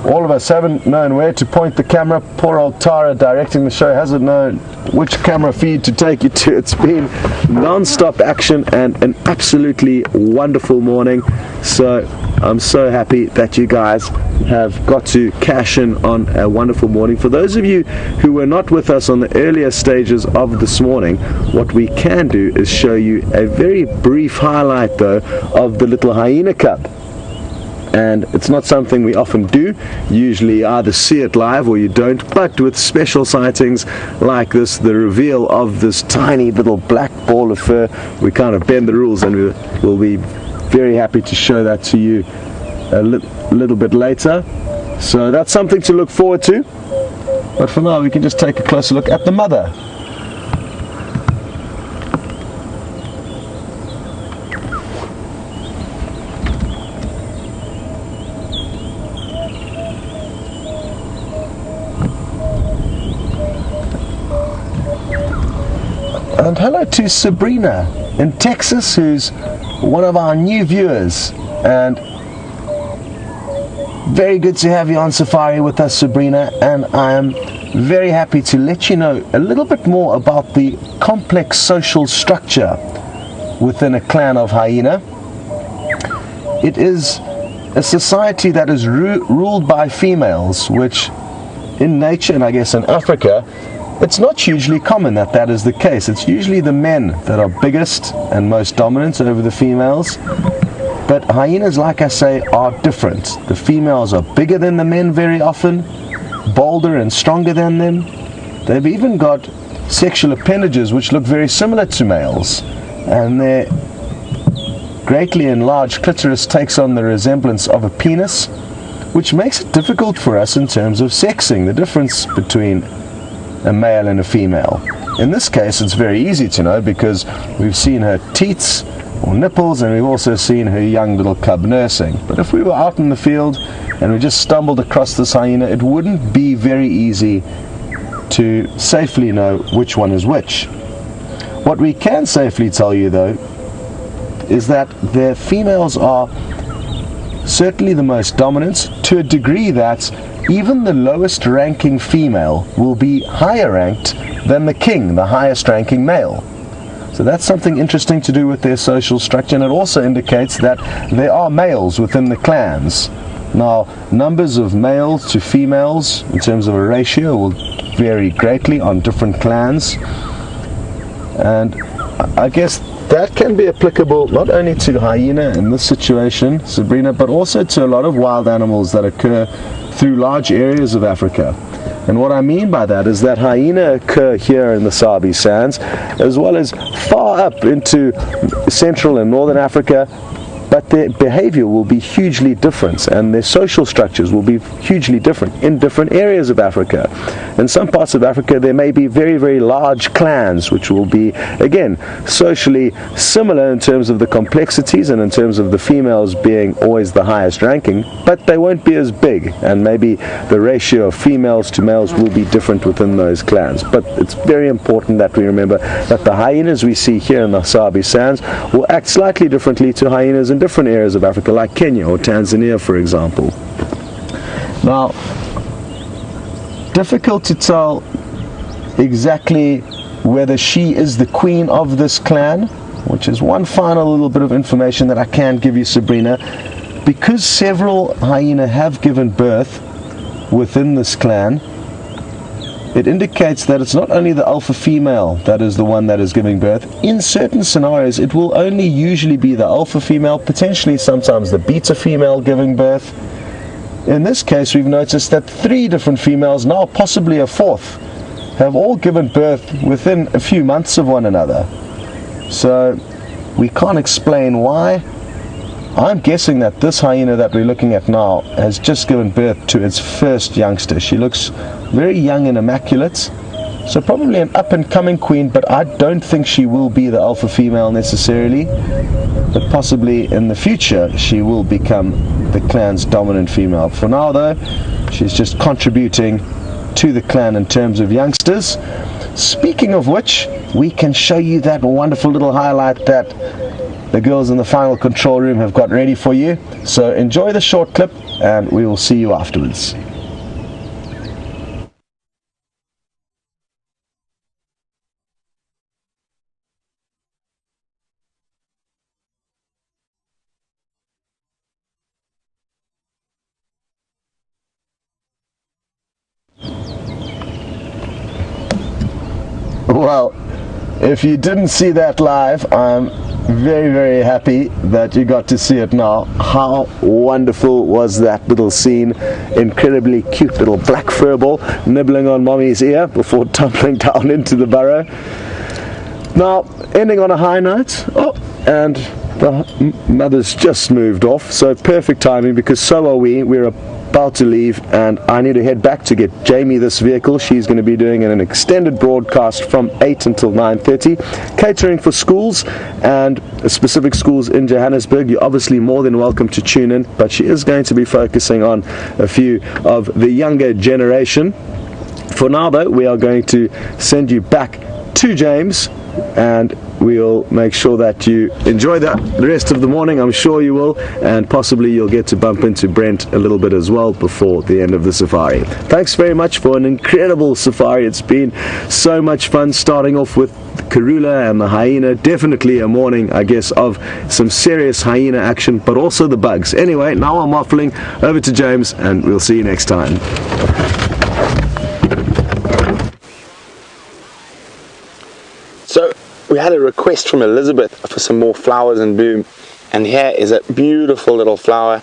all of us haven't known where to point the camera. Poor old Tara directing the show hasn't known which camera feed to take you to. It's been non-stop action and an absolutely wonderful morning. So I'm so happy that you guys have got to cash in on a wonderful morning. For those of you who were not with us on the earlier stages of this morning, what we can do is show you a very brief highlight though of the little hyena cub. And it's not something we often do. Usually you either see it live or you don't, but with special sightings like this, the reveal of this tiny little black ball of fur, we kind of bend the rules, and we'll be very happy to show that to you a little bit later. So that's something to look forward to. But for now we can just take a closer look at the mother. And hello to Sabrina in Texas, who's one of our new viewers, and very good to have you on safari with us, Sabrina. And I am very happy to let you know a little bit more about the complex social structure within a clan of hyena. It is a society that is ruled by females, which in nature, and I guess in Africa, it's not hugely common that is the case. It's usually the men that are biggest and most dominant over the females. But hyenas, like I say, are different. The females are bigger than the men very often, bolder and stronger than them. They've even got sexual appendages which look very similar to males, and their greatly enlarged clitoris takes on the resemblance of a penis, which makes it difficult for us in terms of sexing the difference between a male and a female. In this case it's very easy to know because we've seen her teats or nipples, and we've also seen her young little cub nursing. But if we were out in the field and we just stumbled across this hyena, it wouldn't be very easy to safely know which one is which. What we can safely tell you though is that the females are certainly the most dominant, to a degree that even the lowest ranking female will be higher ranked than the king, the highest ranking male. So that's something interesting to do with their social structure, and it also indicates that there are males within the clans. Now, numbers of males to females in terms of a ratio will vary greatly on different clans, and I guess that can be applicable not only to hyena in this situation, Sabrina, but also to a lot of wild animals that occur through large areas of Africa. And what I mean by that is that hyena occur here in the Sabi Sands, as well as far up into Central and Northern Africa, but their behavior will be hugely different, and their social structures will be hugely different in different areas of Africa. In some parts of Africa there may be very, very large clans which will be, again, socially similar in terms of the complexities and in terms of the females being always the highest ranking, but they won't be as big, and maybe the ratio of females to males will be different within those clans. But it's very important that we remember that the hyenas we see here in the Sabi Sands will act slightly differently to hyenas in different areas of Africa, like Kenya or Tanzania, for example. Now, difficult to tell exactly whether she is the queen of this clan, which is one final little bit of information that I can give you, Sabrina. Because several hyena have given birth within this clan, it indicates that it's not only the alpha female that is the one that is giving birth. In certain scenarios it will only usually be the alpha female, potentially sometimes the beta female giving birth. In this case we've noticed that 3 different females, now possibly a 4th, have all given birth within a few months of one another. So we can't explain why. I'm guessing that this hyena that we're looking at now has just given birth to its first youngster. She looks very young and immaculate, so probably an up-and-coming queen, but I don't think she will be the alpha female necessarily, but possibly in the future she will become the clan's dominant female. For now though, she's just contributing to the clan in terms of youngsters. Speaking of which, we can show you that wonderful little highlight that the girls in the final control room have got ready for you. So enjoy the short clip and we will see you afterwards. Well, if you didn't see that live, I'm very, very happy that you got to see it now. How wonderful was that little scene? Incredibly cute little black furball nibbling on mommy's ear before tumbling down into the burrow. Now, ending on a high note. Oh, and the mother's just moved off, so perfect timing because so are we. We're about to leave and I need to head back to get Jamie this vehicle. She's going to be doing an extended broadcast from 8 until 9:30, catering for schools and specific schools in Johannesburg. You're obviously more than welcome to tune in, but she is going to be focusing on a few of the younger generation. For now though, we are going to send you back to James and we'll make sure that you enjoy the rest of the morning. I'm sure you will, and possibly you'll get to bump into Brent a little bit as well before the end of the safari. Thanks very much for an incredible safari. It's been so much fun, starting off with the Karula and the hyena. Definitely a morning, I guess, of some serious hyena action, but also the bugs. Anyway, now I'm waffling over to James and we'll see you next time. So we had a request from Elizabeth for some more flowers in bloom, and here is a beautiful little flower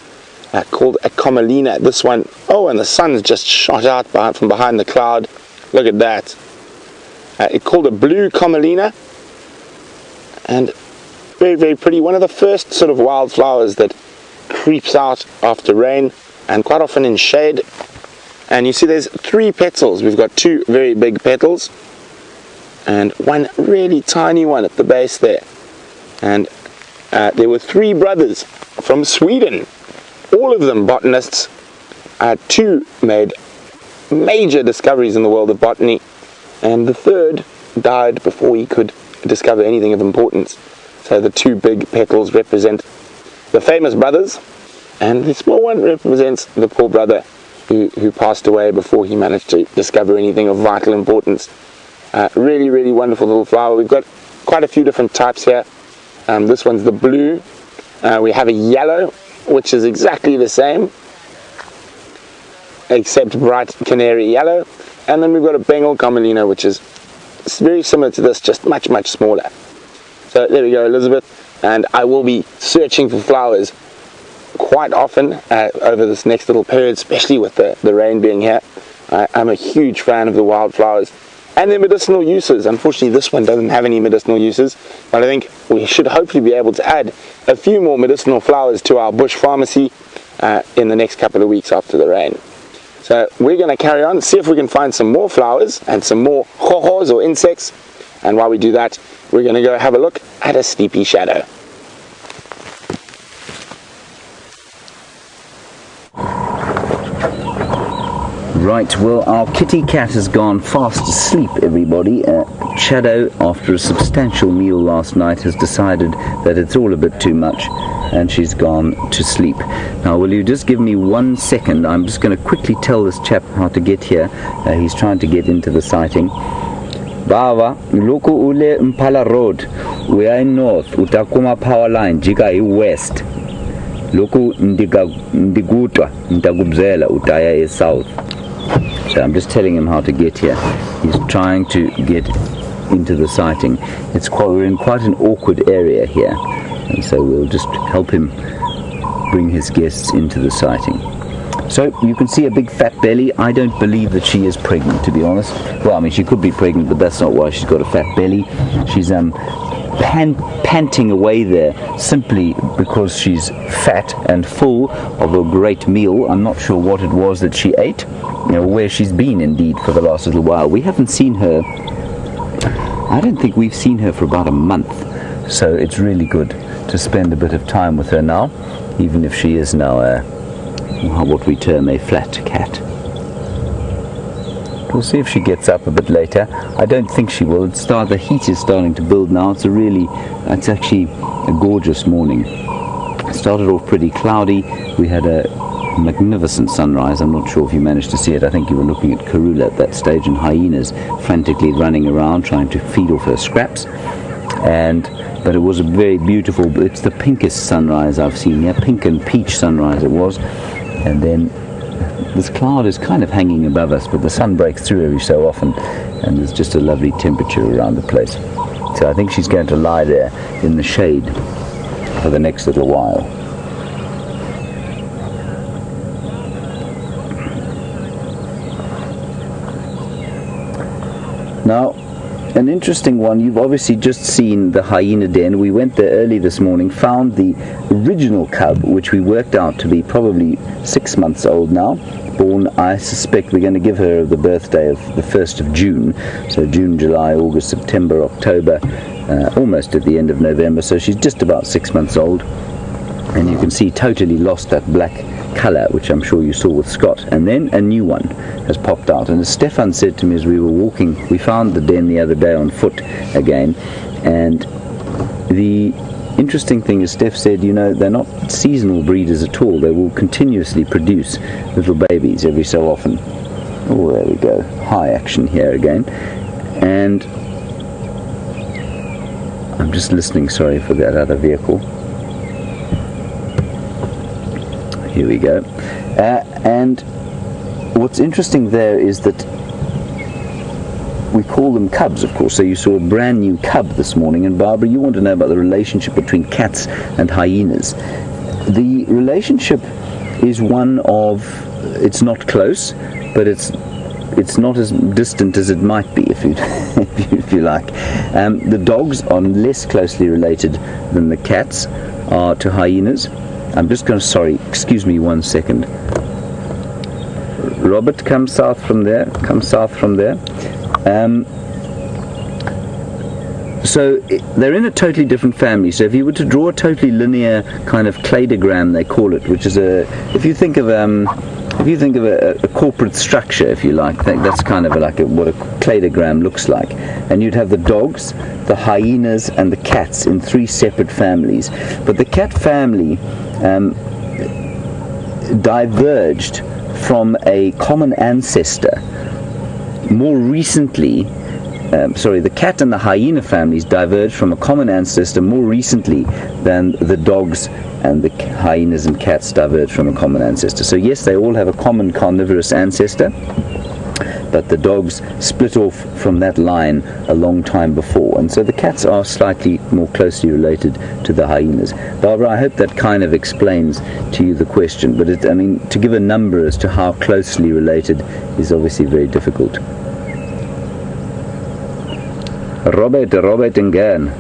called a Commelina. This one, oh, and the sun's just shot out from behind the cloud. Look at that. It's called a blue Commelina, and very, very pretty. One of the first sort of wild flowers that creeps out after rain, and quite often in shade. And you see there's 3 petals. We've got 2 very big petals and one really tiny one at the base there. And there were 3 brothers from Sweden, all of them botanists. 2 made major discoveries in the world of botany, and the 3rd died before he could discover anything of importance. So the 2 big petals represent the famous brothers, and the small one represents the poor brother who passed away before he managed to discover anything of vital importance. Really, really wonderful little flower. We've got quite a few different types here. This one's the blue. We have a yellow, which is exactly the same, except bright canary yellow. And then we've got a Bengal Commelina, which is very similar to this, just much, much smaller. So there we go, Elizabeth. And I will be searching for flowers quite often over this next little period, especially with the rain being here. I'm a huge fan of the wildflowers and their medicinal uses. Unfortunately, this one doesn't have any medicinal uses, but I think we should hopefully be able to add a few more medicinal flowers to our bush pharmacy in the next couple of weeks after the rain. So we're going to carry on, see if we can find some more flowers and some more hohos or insects, and while we do that, we're going to go have a look at a sleepy shadow. Right, well, our kitty cat has gone fast asleep, everybody. Shadow, after a substantial meal last night, has decided that it's all a bit too much, and she's gone to sleep. Now, will you just give me 1 second? I'm just going to quickly tell this chap how to get here. He's trying to get into the sighting. Baba, loko ule Impala Road, we are in north, utakuma power line, jika west. Loko ndigutwa, ndagubzela, utaya is south. So I'm just telling him how to get here. He's trying to get into the sighting. We're in quite an awkward area here, and so we'll just help him bring his guests into the sighting. So you can see a big fat belly. I don't believe that she is pregnant, to be honest. Well, I mean, she could be pregnant, but that's not why she's got a fat belly. She's panting away there simply because she's fat and full of a great meal. I'm not sure what it was that she ate, where she's been indeed for the last little while. We haven't seen her, I don't think we've seen her for about a month, so it's really good to spend a bit of time with her now, even if she is now what we term a flat cat. We'll see if she gets up a bit later. I don't think she will. The heat is starting to build now. It's actually a gorgeous morning. It started off pretty cloudy. We had a magnificent sunrise. I'm not sure if you managed to see it. I think you were looking at Karula at that stage, and hyenas frantically running around trying to feed off her scraps. But it was a very beautiful, it's the pinkest sunrise I've seen here, pink and peach sunrise it was. And then this cloud is kind of hanging above us, but the sun breaks through every so often, and there's just a lovely temperature around the place. So I think she's going to lie there in the shade for the next little while. Now, an interesting one, you've obviously just seen the hyena den. We went there early this morning, found the original cub, which we worked out to be probably 6 months old now. Born, I suspect we're going to give her the birthday of the 1st of June. So June, July, August, September, October, almost at the end of November. So she's just about 6 months old. And you can see totally lost that black colour, which I'm sure you saw with Scott. And then a new one has popped out. And as Stefan said to me as we were walking, we found the den the other day on foot again. And the interesting thing is, Steph said, they're not seasonal breeders at all. They will continuously produce little babies every so often. Oh, there we go. High action here again. And I'm just listening, sorry for that other vehicle. Here we go. And what's interesting there is that we call them cubs, of course. So you saw a brand new cub this morning. And Barbara, you want to know about the relationship between cats and hyenas. The relationship is one of, it's not close, but it's not as distant as it might be, if you like. The dogs are less closely related than the cats are to hyenas. I'm just going to, excuse me 1 second. Robert, come south from there. So they're in a totally different family. So if you were to draw a totally linear kind of cladogram, they call it, which is if you think of a corporate structure, if you like, that's kind of what a cladogram looks like. And you'd have the dogs, the hyenas, and the cats in 3 separate families. But the cat family diverged from a common ancestor more recently. The cat and the hyena families diverged from a common ancestor more recently than the dogs and the hyenas and cats diverged from a common ancestor. So yes, they all have a common carnivorous ancestor, but the dogs split off from that line a long time before. And so the cats are slightly more closely related to the hyenas. Barbara, I hope that kind of explains to you the question, but to give a number as to how closely related is obviously very difficult. Robert again.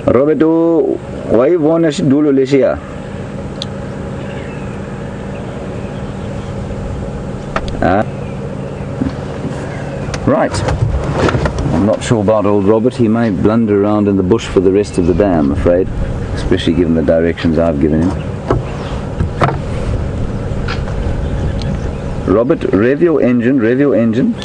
Roberto, why want to do Lucia? Right. I'm not sure about old Robert. He may blunder around in the bush for the rest of the day, I'm afraid, especially given the directions I've given him. Robert, rev your engine.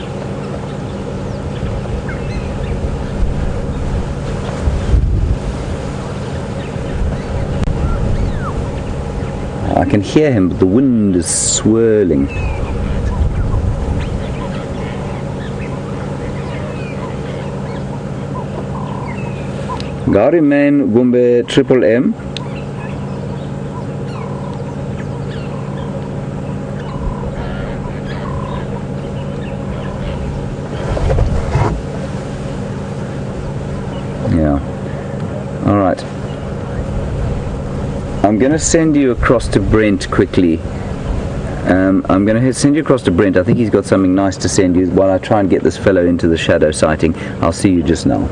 I can hear him, but the wind is swirling. Gari main gumbe triple M. Yeah. All right. I'm going to send you across to Brent quickly. I'm going to send you across to Brent. I think he's got something nice to send you while I try and get this fellow into the shadow sighting. I'll see you just now.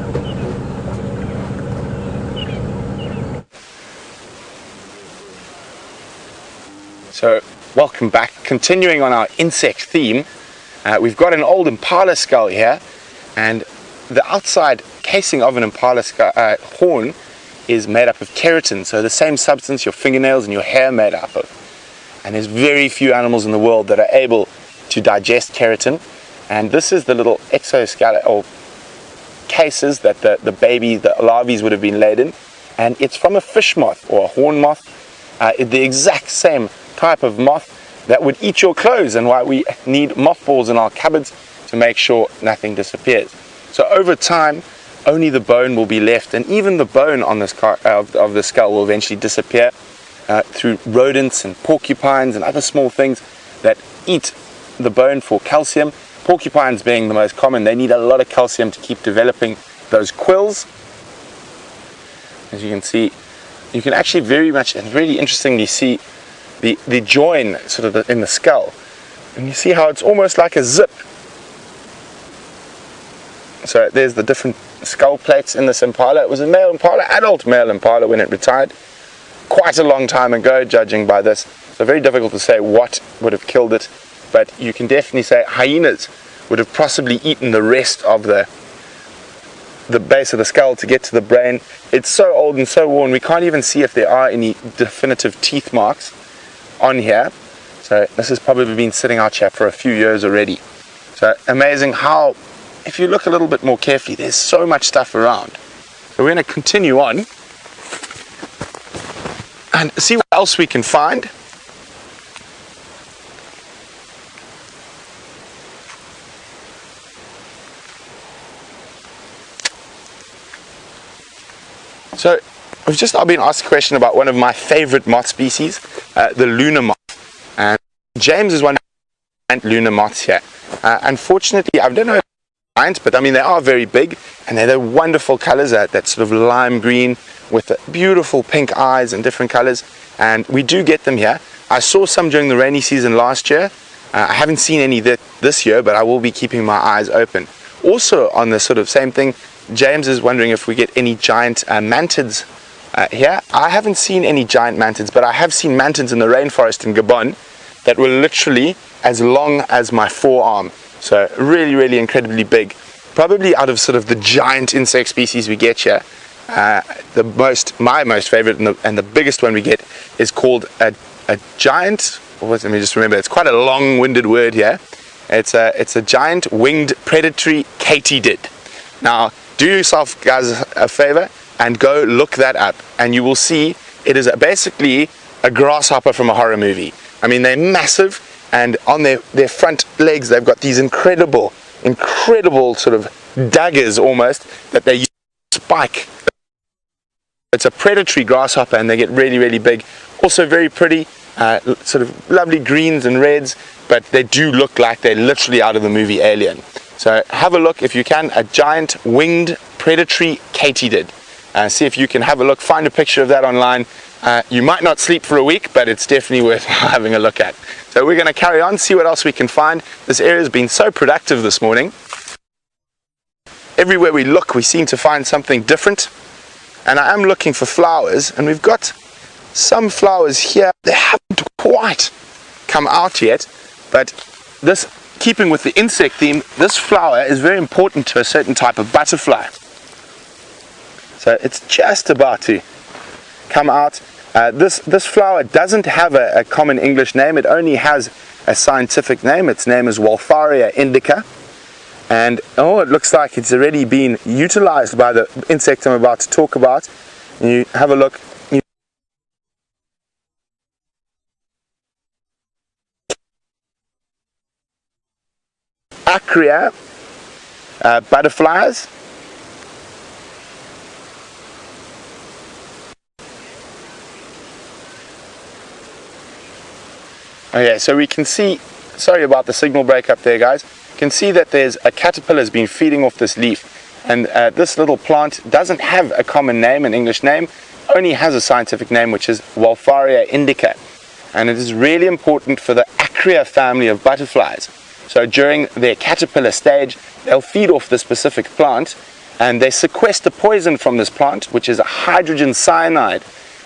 So, welcome back. Continuing on our insect theme, we've got an old impala skull here, and the outside casing of an impala skull, horn is made up of keratin, so the same substance your fingernails and your hair are made up of. And there's very few animals in the world that are able to digest keratin, and this is the little exoskeleton or cases that the larvae would have been laid in, and it's from a fish moth or a horn moth, the exact same type of moth that would eat your clothes, and why we need mothballs in our cupboards to make sure nothing disappears. So over time, only the bone will be left, and even the bone on this of the skull will eventually disappear through rodents and porcupines and other small things that eat the bone for calcium. Porcupines being the most common, they need a lot of calcium to keep developing those quills. As you can see, you can actually very much and really interestingly see the join sort of in the skull, and you see how it's almost like a zip. So there's the different skull plates in this impala. It was a male impala, adult male impala, when it retired quite a long time ago, judging by this. So very difficult to say what would have killed it, but you can definitely say hyenas would have possibly eaten the rest of the base of the skull to get to the brain. It's so old and so worn, we can't even see if there are any definitive teeth marks on here. So this has probably been sitting out here for a few years already. So amazing how, if you look a little bit more carefully, there's so much stuff around. So we're going to continue on and see what else we can find. So we've just now been asked a question about one of my favorite moth species, the lunar moth. And James is one of the lunar moths here. Unfortunately, I don't know if they're giant, but I mean they are very big, and they're wonderful colors, that sort of lime green with the beautiful pink eyes and different colors. And we do get them here. I saw some during the rainy season last year. I haven't seen any this year, but I will be keeping my eyes open. Also on the sort of same thing, James is wondering if we get any giant mantids here. I haven't seen any giant mantids, but I have seen mantids in the rainforest in Gabon that were literally as long as my forearm. So really, really incredibly big. Probably out of sort of the giant insect species we get here, my most favorite and the biggest one we get is called a giant. Let me just remember. It's quite a long-winded word here. It's a giant winged predatory katydid. Now, do yourself guys a favor and go look that up, and you will see it is basically a grasshopper from a horror movie. I mean, they're massive, and on their front legs they've got these incredible sort of daggers almost that they use to spike. It's a predatory grasshopper, and they get really, really big. Also very pretty, sort of lovely greens and reds, but they do look like they're literally out of the movie Alien. So have a look if you can, a giant winged predatory katydid. See if you can have a look, find a picture of that online. You might not sleep for a week, but it's definitely worth having a look at. So we're going to carry on, see what else we can find. This area has been so productive this morning. Everywhere we look, we seem to find something different. And I am looking for flowers, and we've got some flowers here. They haven't quite come out yet, but this, keeping with the insect theme, this flower is very important to a certain type of butterfly. So it's just about to come out. This flower doesn't have a common English name. It only has a scientific name. Its name is Wolfaria indica. And it looks like it's already been utilized by the insect I'm about to talk about. And you have a look. Acrea butterflies. Okay, so we can see, sorry about the signal breakup there guys, you can see that there's a caterpillar has been feeding off this leaf, and this little plant doesn't have a common name, an English name, only has a scientific name, which is Wolfaria indica, and it is really important for the Acrea family of butterflies. So during their caterpillar stage, they'll feed off the specific plant, and they sequester poison from this plant, which is a hydrogen cyanide.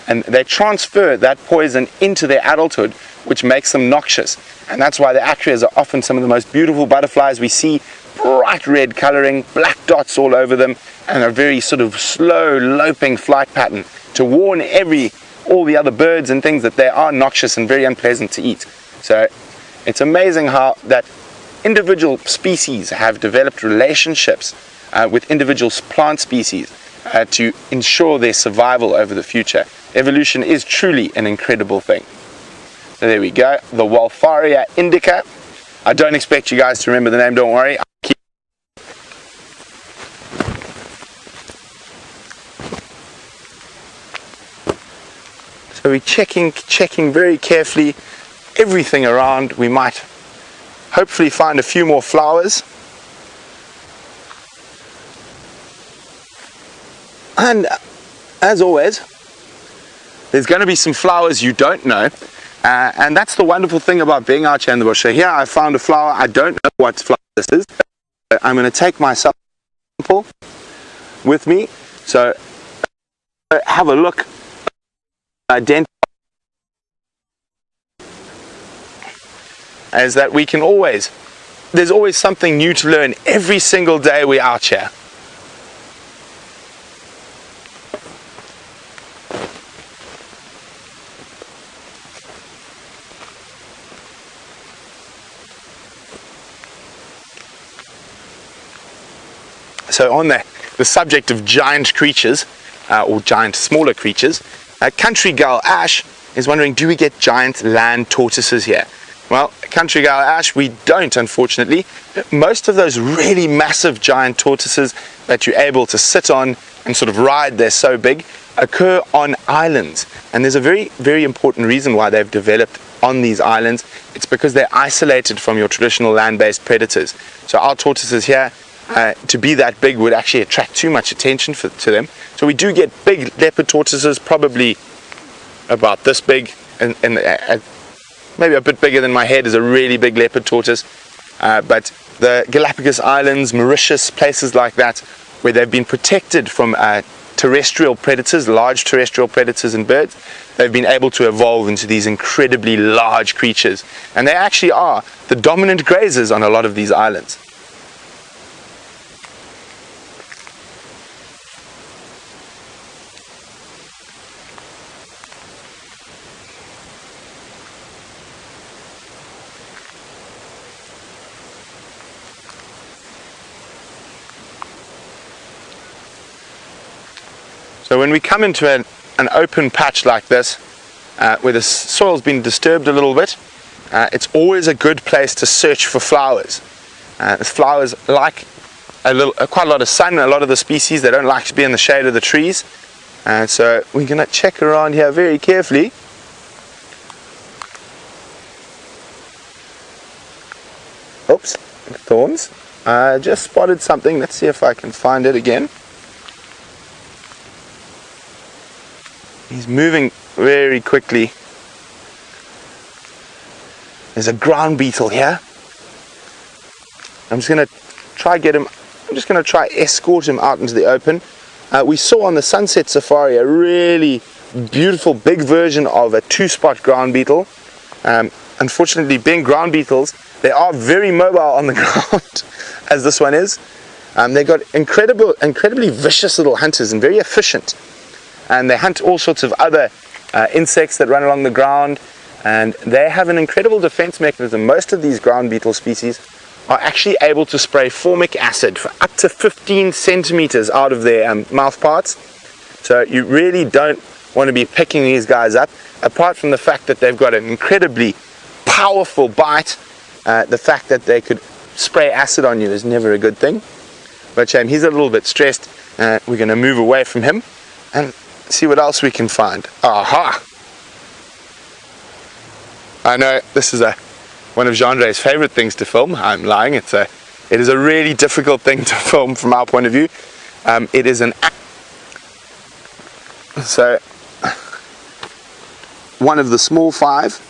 and they transfer that poison into their adulthood, which makes them noxious. And that's why the atrias are often some of the most beautiful butterflies we see, bright red coloring, black dots all over them, and a very sort of slow loping flight pattern to warn all the other birds and things that they are noxious and very unpleasant to eat. So it's amazing how that individual species have developed relationships with individual plant species to ensure their survival over the future. Evolution is truly an incredible thing. So there we go, the Wolfaria indica. I don't expect you guys to remember the name, don't worry. So we're checking very carefully everything around. We might hopefully find a few more flowers. And as always, there's going to be some flowers you don't know. And that's the wonderful thing about being out here in the bush. So here I found a flower. I don't know what flower this is. I'm going to take my sample with me. So have a look. Identify is that we can always, there's always something new to learn every single day we're out here. So on the subject of giant creatures, or giant smaller creatures, Country Gull Ash is wondering, do we get giant land tortoises here? Well, Country Gull Ash, we don't, unfortunately. Most of those really massive giant tortoises that you're able to sit on and sort of ride, they're so big, occur on islands. And there's a very, very important reason why they've developed on these islands. It's because they're isolated from your traditional land-based predators. So our tortoises here, to be that big would actually attract too much attention to them. So we do get big leopard tortoises, probably about this big, and maybe a bit bigger than my head is a really big leopard tortoise. But the Galapagos Islands, Mauritius, places like that, where they've been protected from terrestrial predators, large terrestrial predators and birds, they've been able to evolve into these incredibly large creatures. And they actually are the dominant grazers on a lot of these islands. So when we come into an open patch like this, where the soil's been disturbed a little bit, it's always a good place to search for flowers. Flowers like quite a lot of sun. A lot of the species, they don't like to be in the shade of the trees. So we're going to check around here very carefully. Oops, thorns. I just spotted something. Let's see if I can find it again. He's moving very quickly. There's a ground beetle here. I'm just going to try get him. I'm just going to try escort him out into the open. We saw on the sunset safari a really beautiful big version of a two-spot ground beetle. Unfortunately, being ground beetles, they are very mobile on the ground, as this one is. They've got incredibly vicious little hunters and very efficient. And they hunt all sorts of other insects that run along the ground, and they have an incredible defense mechanism. Most of these ground beetle species are actually able to spray formic acid for up to 15 centimeters out of their mouth parts. So you really don't want to be picking these guys up. Apart from the fact that they've got an incredibly powerful bite, the fact that they could spray acid on you is never a good thing. But he's a little bit stressed. We're going to move away from him and see what else we can find. Aha! I know this is one of Jean's favorite things to film. I'm lying. It is a really difficult thing to film from our point of view. It is so one of the small five,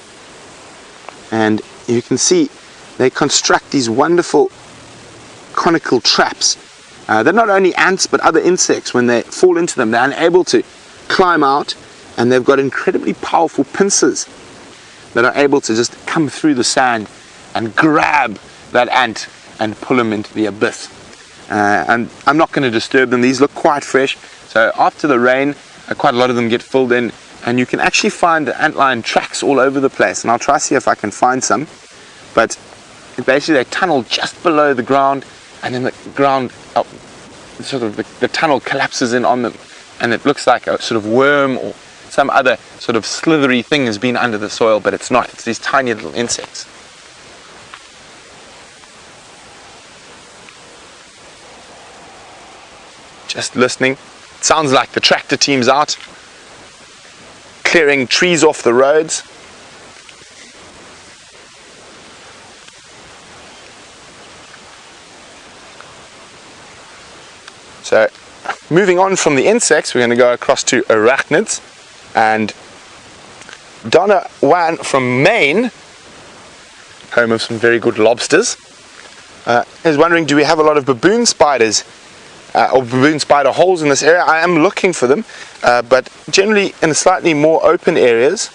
and you can see they construct these wonderful conical traps. They're not only ants but other insects. When they fall into them, they're unable to climb out, and they've got incredibly powerful pincers that are able to just come through the sand and grab that ant and pull him into the abyss. And I'm not going to disturb them. These look quite fresh. So after the rain, quite a lot of them get filled in, and you can actually find the antlion tracks all over the place. And I'll try to see if I can find some. But basically they tunnel just below the ground, and then the ground, sort of the tunnel collapses in on them, and it looks like a sort of worm or some other sort of slithery thing has been under the soil, but it's not. It's these tiny little insects. Just listening. It sounds like the tractor team's out, clearing trees off the roads. So, moving on from the insects, we're going to go across to arachnids. And Donna Wan from Maine, home of some very good lobsters, is wondering, do we have a lot of baboon spiders or baboon spider holes in this area? I am looking for them, but generally in slightly more open areas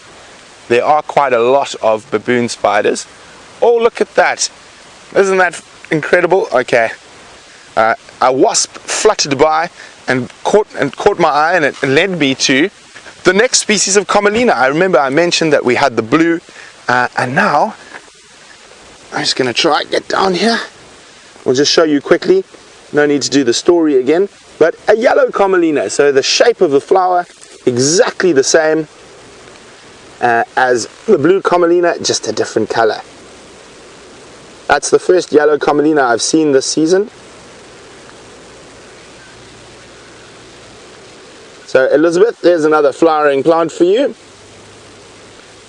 there are quite a lot of baboon spiders. Oh, look at that. Isn't that incredible? Okay. A wasp fluttered by and caught my eye, and it led me to the next species of Commelina. I remember I mentioned that we had the blue, and now I'm just going to try and get down here. We'll just show you quickly. No need to do the story again. But a yellow Commelina. So the shape of the flower exactly the same as the blue Commelina, just a different color. That's the first yellow Commelina I've seen this season. So Elizabeth, there's another flowering plant for you.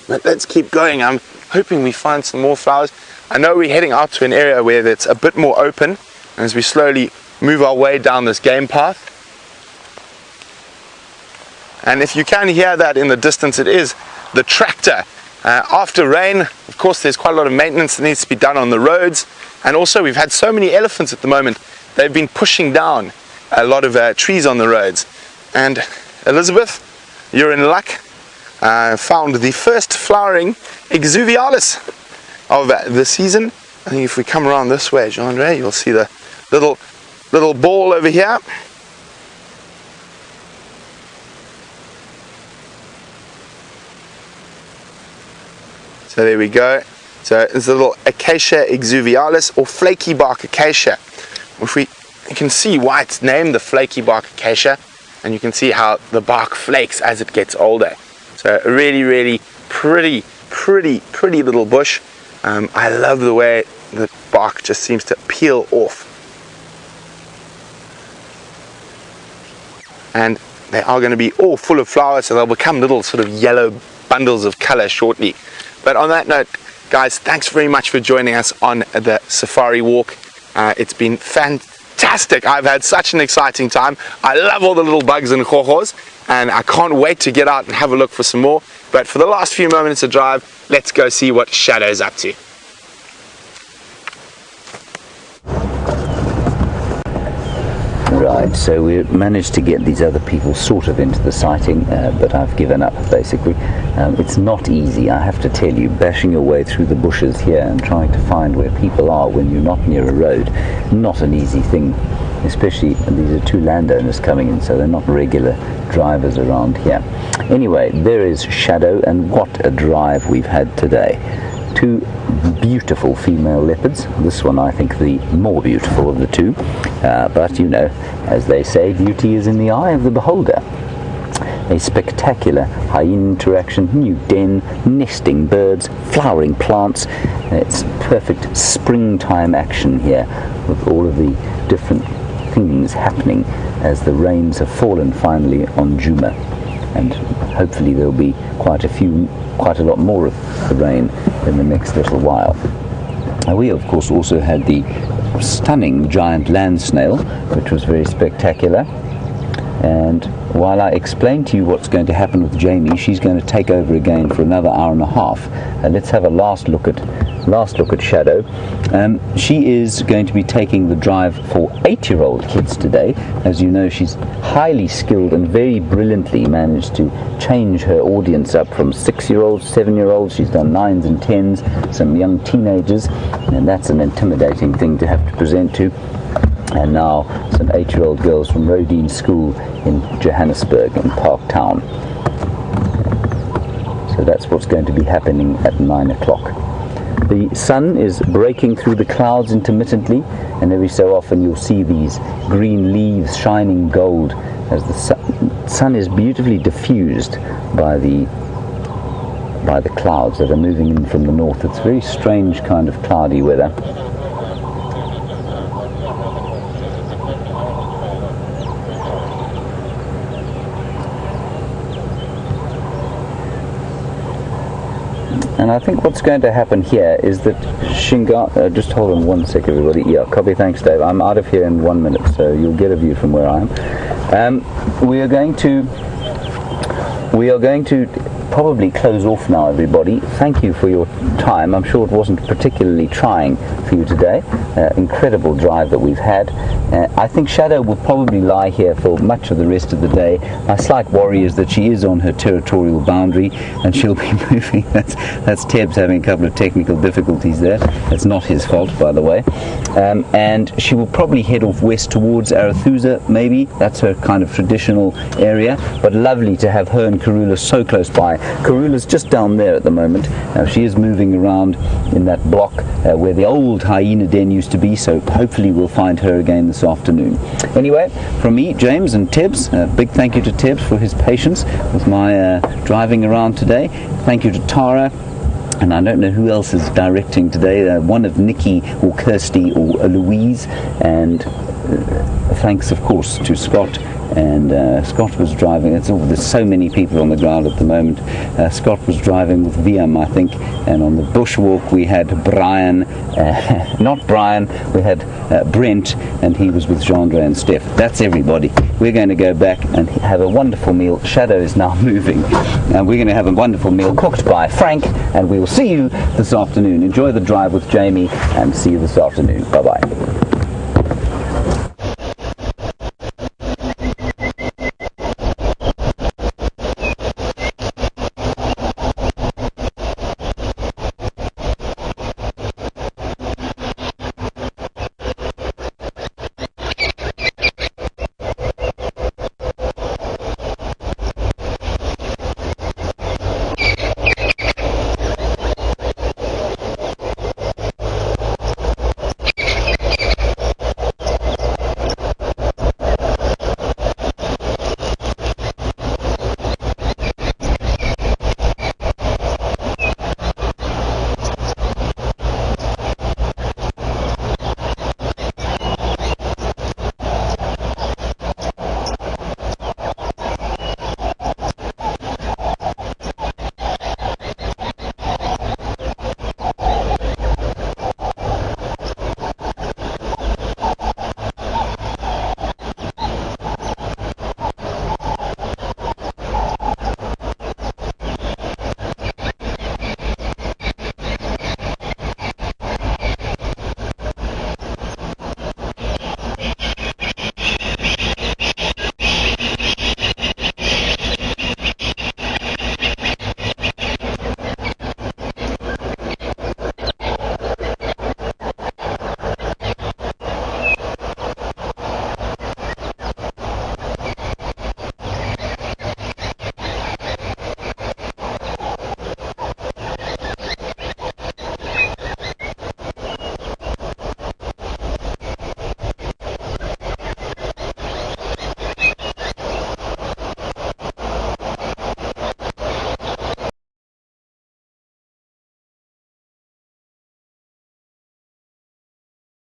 But let's keep going. I'm hoping we find some more flowers. I know we're heading out to an area where it's a bit more open as we slowly move our way down this game path. And if you can hear that in the distance, it is the tractor. After rain, of course, there's quite a lot of maintenance that needs to be done on the roads. And also, we've had so many elephants at the moment, they've been pushing down a lot of trees on the roads. And Elizabeth, you're in luck. Found the first flowering exuvialis of the season. I think if we come around this way, Jean-Andre, you'll see the little ball over here. So there we go. So it's a little Acacia exuvialis, or flaky bark acacia. If you can see why it's named the flaky bark acacia, and you can see how the bark flakes as it gets older. So a really, really pretty little bush. I love the way the bark just seems to peel off. And they are going to be all full of flowers, so they'll become little sort of yellow bundles of color shortly. But on that note, guys, thanks very much for joining us on the safari walk. It's been fantastic. I've had such an exciting time. I love all the little bugs and khokhos, and I can't wait to get out and have a look for some more. But for the last few moments of drive, let's go see what Shadow's up to. Right, so we managed to get these other people sort of into the sighting, but I've given up basically. It's not easy, I have to tell you, bashing your way through the bushes here and trying to find where people are when you're not near a road. Not an easy thing, especially these are two landowners coming in, so they're not regular drivers around here. Anyway, there is Shadow, and what a drive we've had today. Two beautiful female leopards. This one I think the more beautiful of the two, but you know, as they say, beauty is in the eye of the beholder. A spectacular hyena interaction, new den, nesting birds, flowering plants. It's perfect springtime action here with all of the different things happening as the rains have fallen finally on Djuma, and hopefully there'll be quite a lot more of the rain in the next little while. We of course also had the stunning giant land snail, which was very spectacular. And while I explain to you what's going to happen with Jamie, she's going to take over again for another hour and a half. Let's have a last look at last look at Shadow. She is going to be taking the drive for 8-year-old kids today. As you know, she's highly skilled and very brilliantly managed to change her audience up from 6-year-olds, 7-year-olds. She's done 9s and 10s, some young teenagers, and that's an intimidating thing to have to present to. And now some 8-year-old girls from Rodine School in Johannesburg in Parktown. So that's what's going to be happening at 9 o'clock. The sun is breaking through the clouds intermittently, and every so often you'll see these green leaves shining gold as the sun is beautifully diffused by the clouds that are moving in from the north. It's very strange kind of cloudy weather. And I think what's going to happen here is that just hold on one sec, everybody. Yeah, copy. Thanks, Dave. I'm out of here in 1 minute, so you'll get a view from where I am. We are going to probably close off now, everybody. Thank you for your time. I'm sure it wasn't particularly trying for you today. Incredible drive that we've had. I think Shadow will probably lie here for much of the rest of the day. My slight worry is that she is on her territorial boundary and she'll be moving. That's Teb's having a couple of technical difficulties there. That's not his fault, by the way. And she will probably head off west towards Arathusa, maybe. That's her kind of traditional area. But lovely to have her and Karula so close by. Karula's just down there at the moment. She is moving around in that block where the old hyena den used to be, so hopefully we'll find her again this afternoon. Anyway, from me, James, and Tibbs, big thank you to Tibbs for his patience with my driving around today. Thank you to Tara. And I don't know who else is directing today, one of Nikki or Kirsty or Louise, and thanks of course to Scott. And Scott was driving. There's so many people on the ground at the moment. Scott was driving with VM, I think, and on the bushwalk we had Brian, not Brian, we had Brent, and he was with Jeandre and Steph. That's everybody. We're going to go back and have a wonderful meal. Shadow is now moving, and we're going to have a wonderful meal cooked by Frank, and we will see you this afternoon. Enjoy the drive with Jamie, and see you this afternoon. Bye-bye.